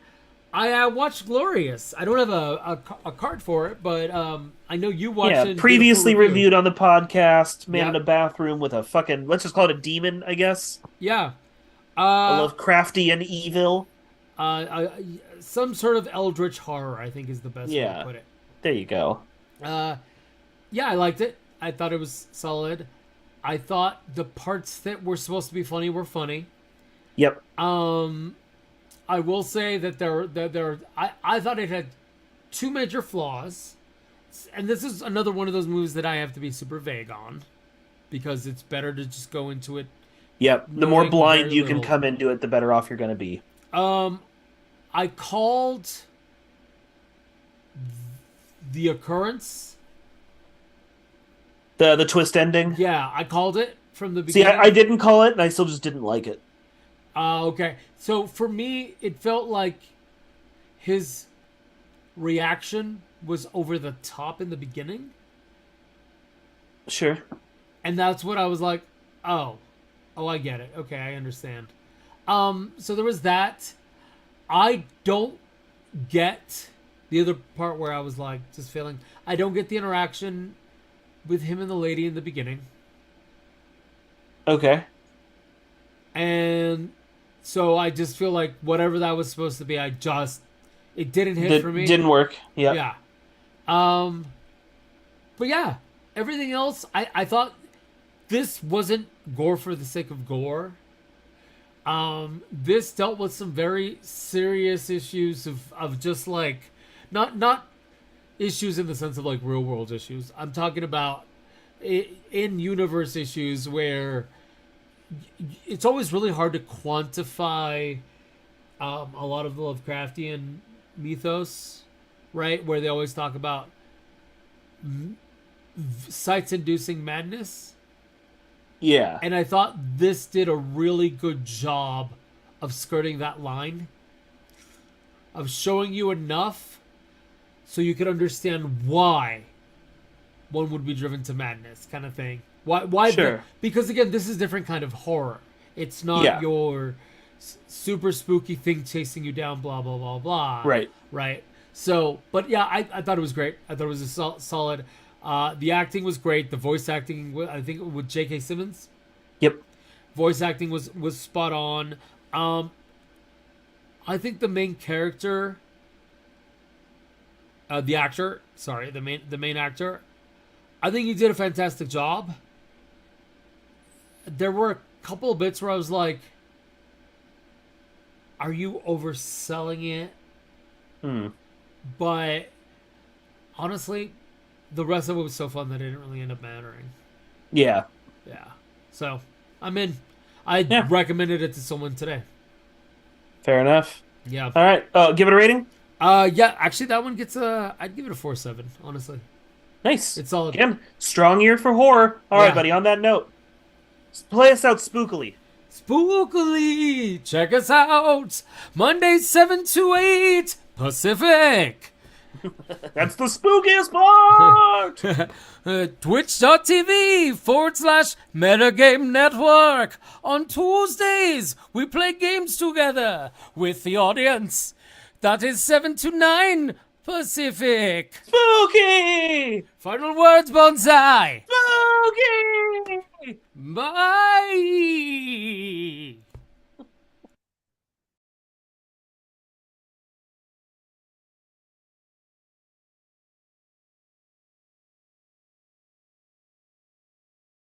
Speaker 2: I watched Glorious. I don't have a card for it, but I know you watched it.
Speaker 1: Yeah,
Speaker 2: and did a full
Speaker 1: previously
Speaker 2: review.
Speaker 1: reviewed on the podcast, man in
Speaker 2: Yep.
Speaker 1: a bathroom with a fucking, let's just call it a demon, I guess.
Speaker 2: Yeah.
Speaker 1: I
Speaker 2: Uh,
Speaker 1: love crafty and evil.
Speaker 2: some sort of eldritch horror, I think, is the best way to
Speaker 1: Yeah.
Speaker 2: put it.
Speaker 1: There you go.
Speaker 2: Yeah, I liked it. I thought it was solid. I thought the parts that were supposed to be funny were funny.
Speaker 1: Yep.
Speaker 2: I will say that I thought it had two major flaws, and this is another one of those movies that I have to be super vague on because it's better to just go into it.
Speaker 1: Yep. The more
Speaker 2: Knowing
Speaker 1: blind
Speaker 2: very
Speaker 1: you can
Speaker 2: little.
Speaker 1: come into it, the better off you're going to be.
Speaker 2: I called the occurrence.
Speaker 1: The twist ending.
Speaker 2: Yeah, I called it from the
Speaker 1: See,
Speaker 2: beginning.
Speaker 1: I didn't call it and I still just didn't like it.
Speaker 2: Okay. So for me, it felt like his reaction was over the top in the beginning.
Speaker 1: Sure.
Speaker 2: And that's what I was like, oh, I get it. Okay, I understand. So there was that. I don't get the other part where I was like, just feeling, I don't get the interaction with him and the lady in the beginning.
Speaker 1: Okay.
Speaker 2: And so I just feel like whatever that was supposed to be, it didn't hit for me.
Speaker 1: Didn't work. Yep.
Speaker 2: Yeah. But yeah, everything else, I thought this wasn't gore for the sake of gore. This dealt with some very serious issues of just like, not issues in the sense of like real world issues. I'm talking about in universe issues where it's always really hard to quantify a lot of the Lovecraftian mythos, right? Where they always talk about sights-inducing madness.
Speaker 1: Yeah.
Speaker 2: And I thought this did a really good job of skirting that line. of showing you enough so you could understand why one would be driven to madness, kind of thing. Why?
Speaker 1: Sure.
Speaker 2: Because again, this is a different kind of horror. It's not your super spooky thing chasing you down, blah blah blah blah.
Speaker 1: Right.
Speaker 2: Right. So, but yeah, I thought it was great. I thought it was a solid. The acting was great. The voice acting, I think, with J.K. Simmons.
Speaker 1: Yep.
Speaker 2: Voice acting was spot on. I think the main character, the actor, sorry, the main actor, I think he did a fantastic job. There were a couple of bits where I was like, "Are you overselling it?" But honestly, the rest of it was so fun that it didn't really end up mattering.
Speaker 1: Yeah.
Speaker 2: Yeah. So I'm in. I recommended it to someone today.
Speaker 1: Fair enough.
Speaker 2: Yeah.
Speaker 1: All right. Give it a rating?
Speaker 2: Yeah, actually that one gets I'd give it a 4.7, honestly.
Speaker 1: Nice.
Speaker 2: It's solid.
Speaker 1: Again, strong year for horror. All right, buddy, on that note, play us out spookily.
Speaker 2: Spookily! Check us out! Monday 7 to 8 Pacific!
Speaker 1: That's the spookiest part!
Speaker 2: Twitch.tv/Metagame Network. On Tuesdays, we play games together with the audience. That is 7 to 9 Pacific.
Speaker 1: Spooky!
Speaker 2: Final words, Bonsai.
Speaker 1: Spooky!
Speaker 2: Bye.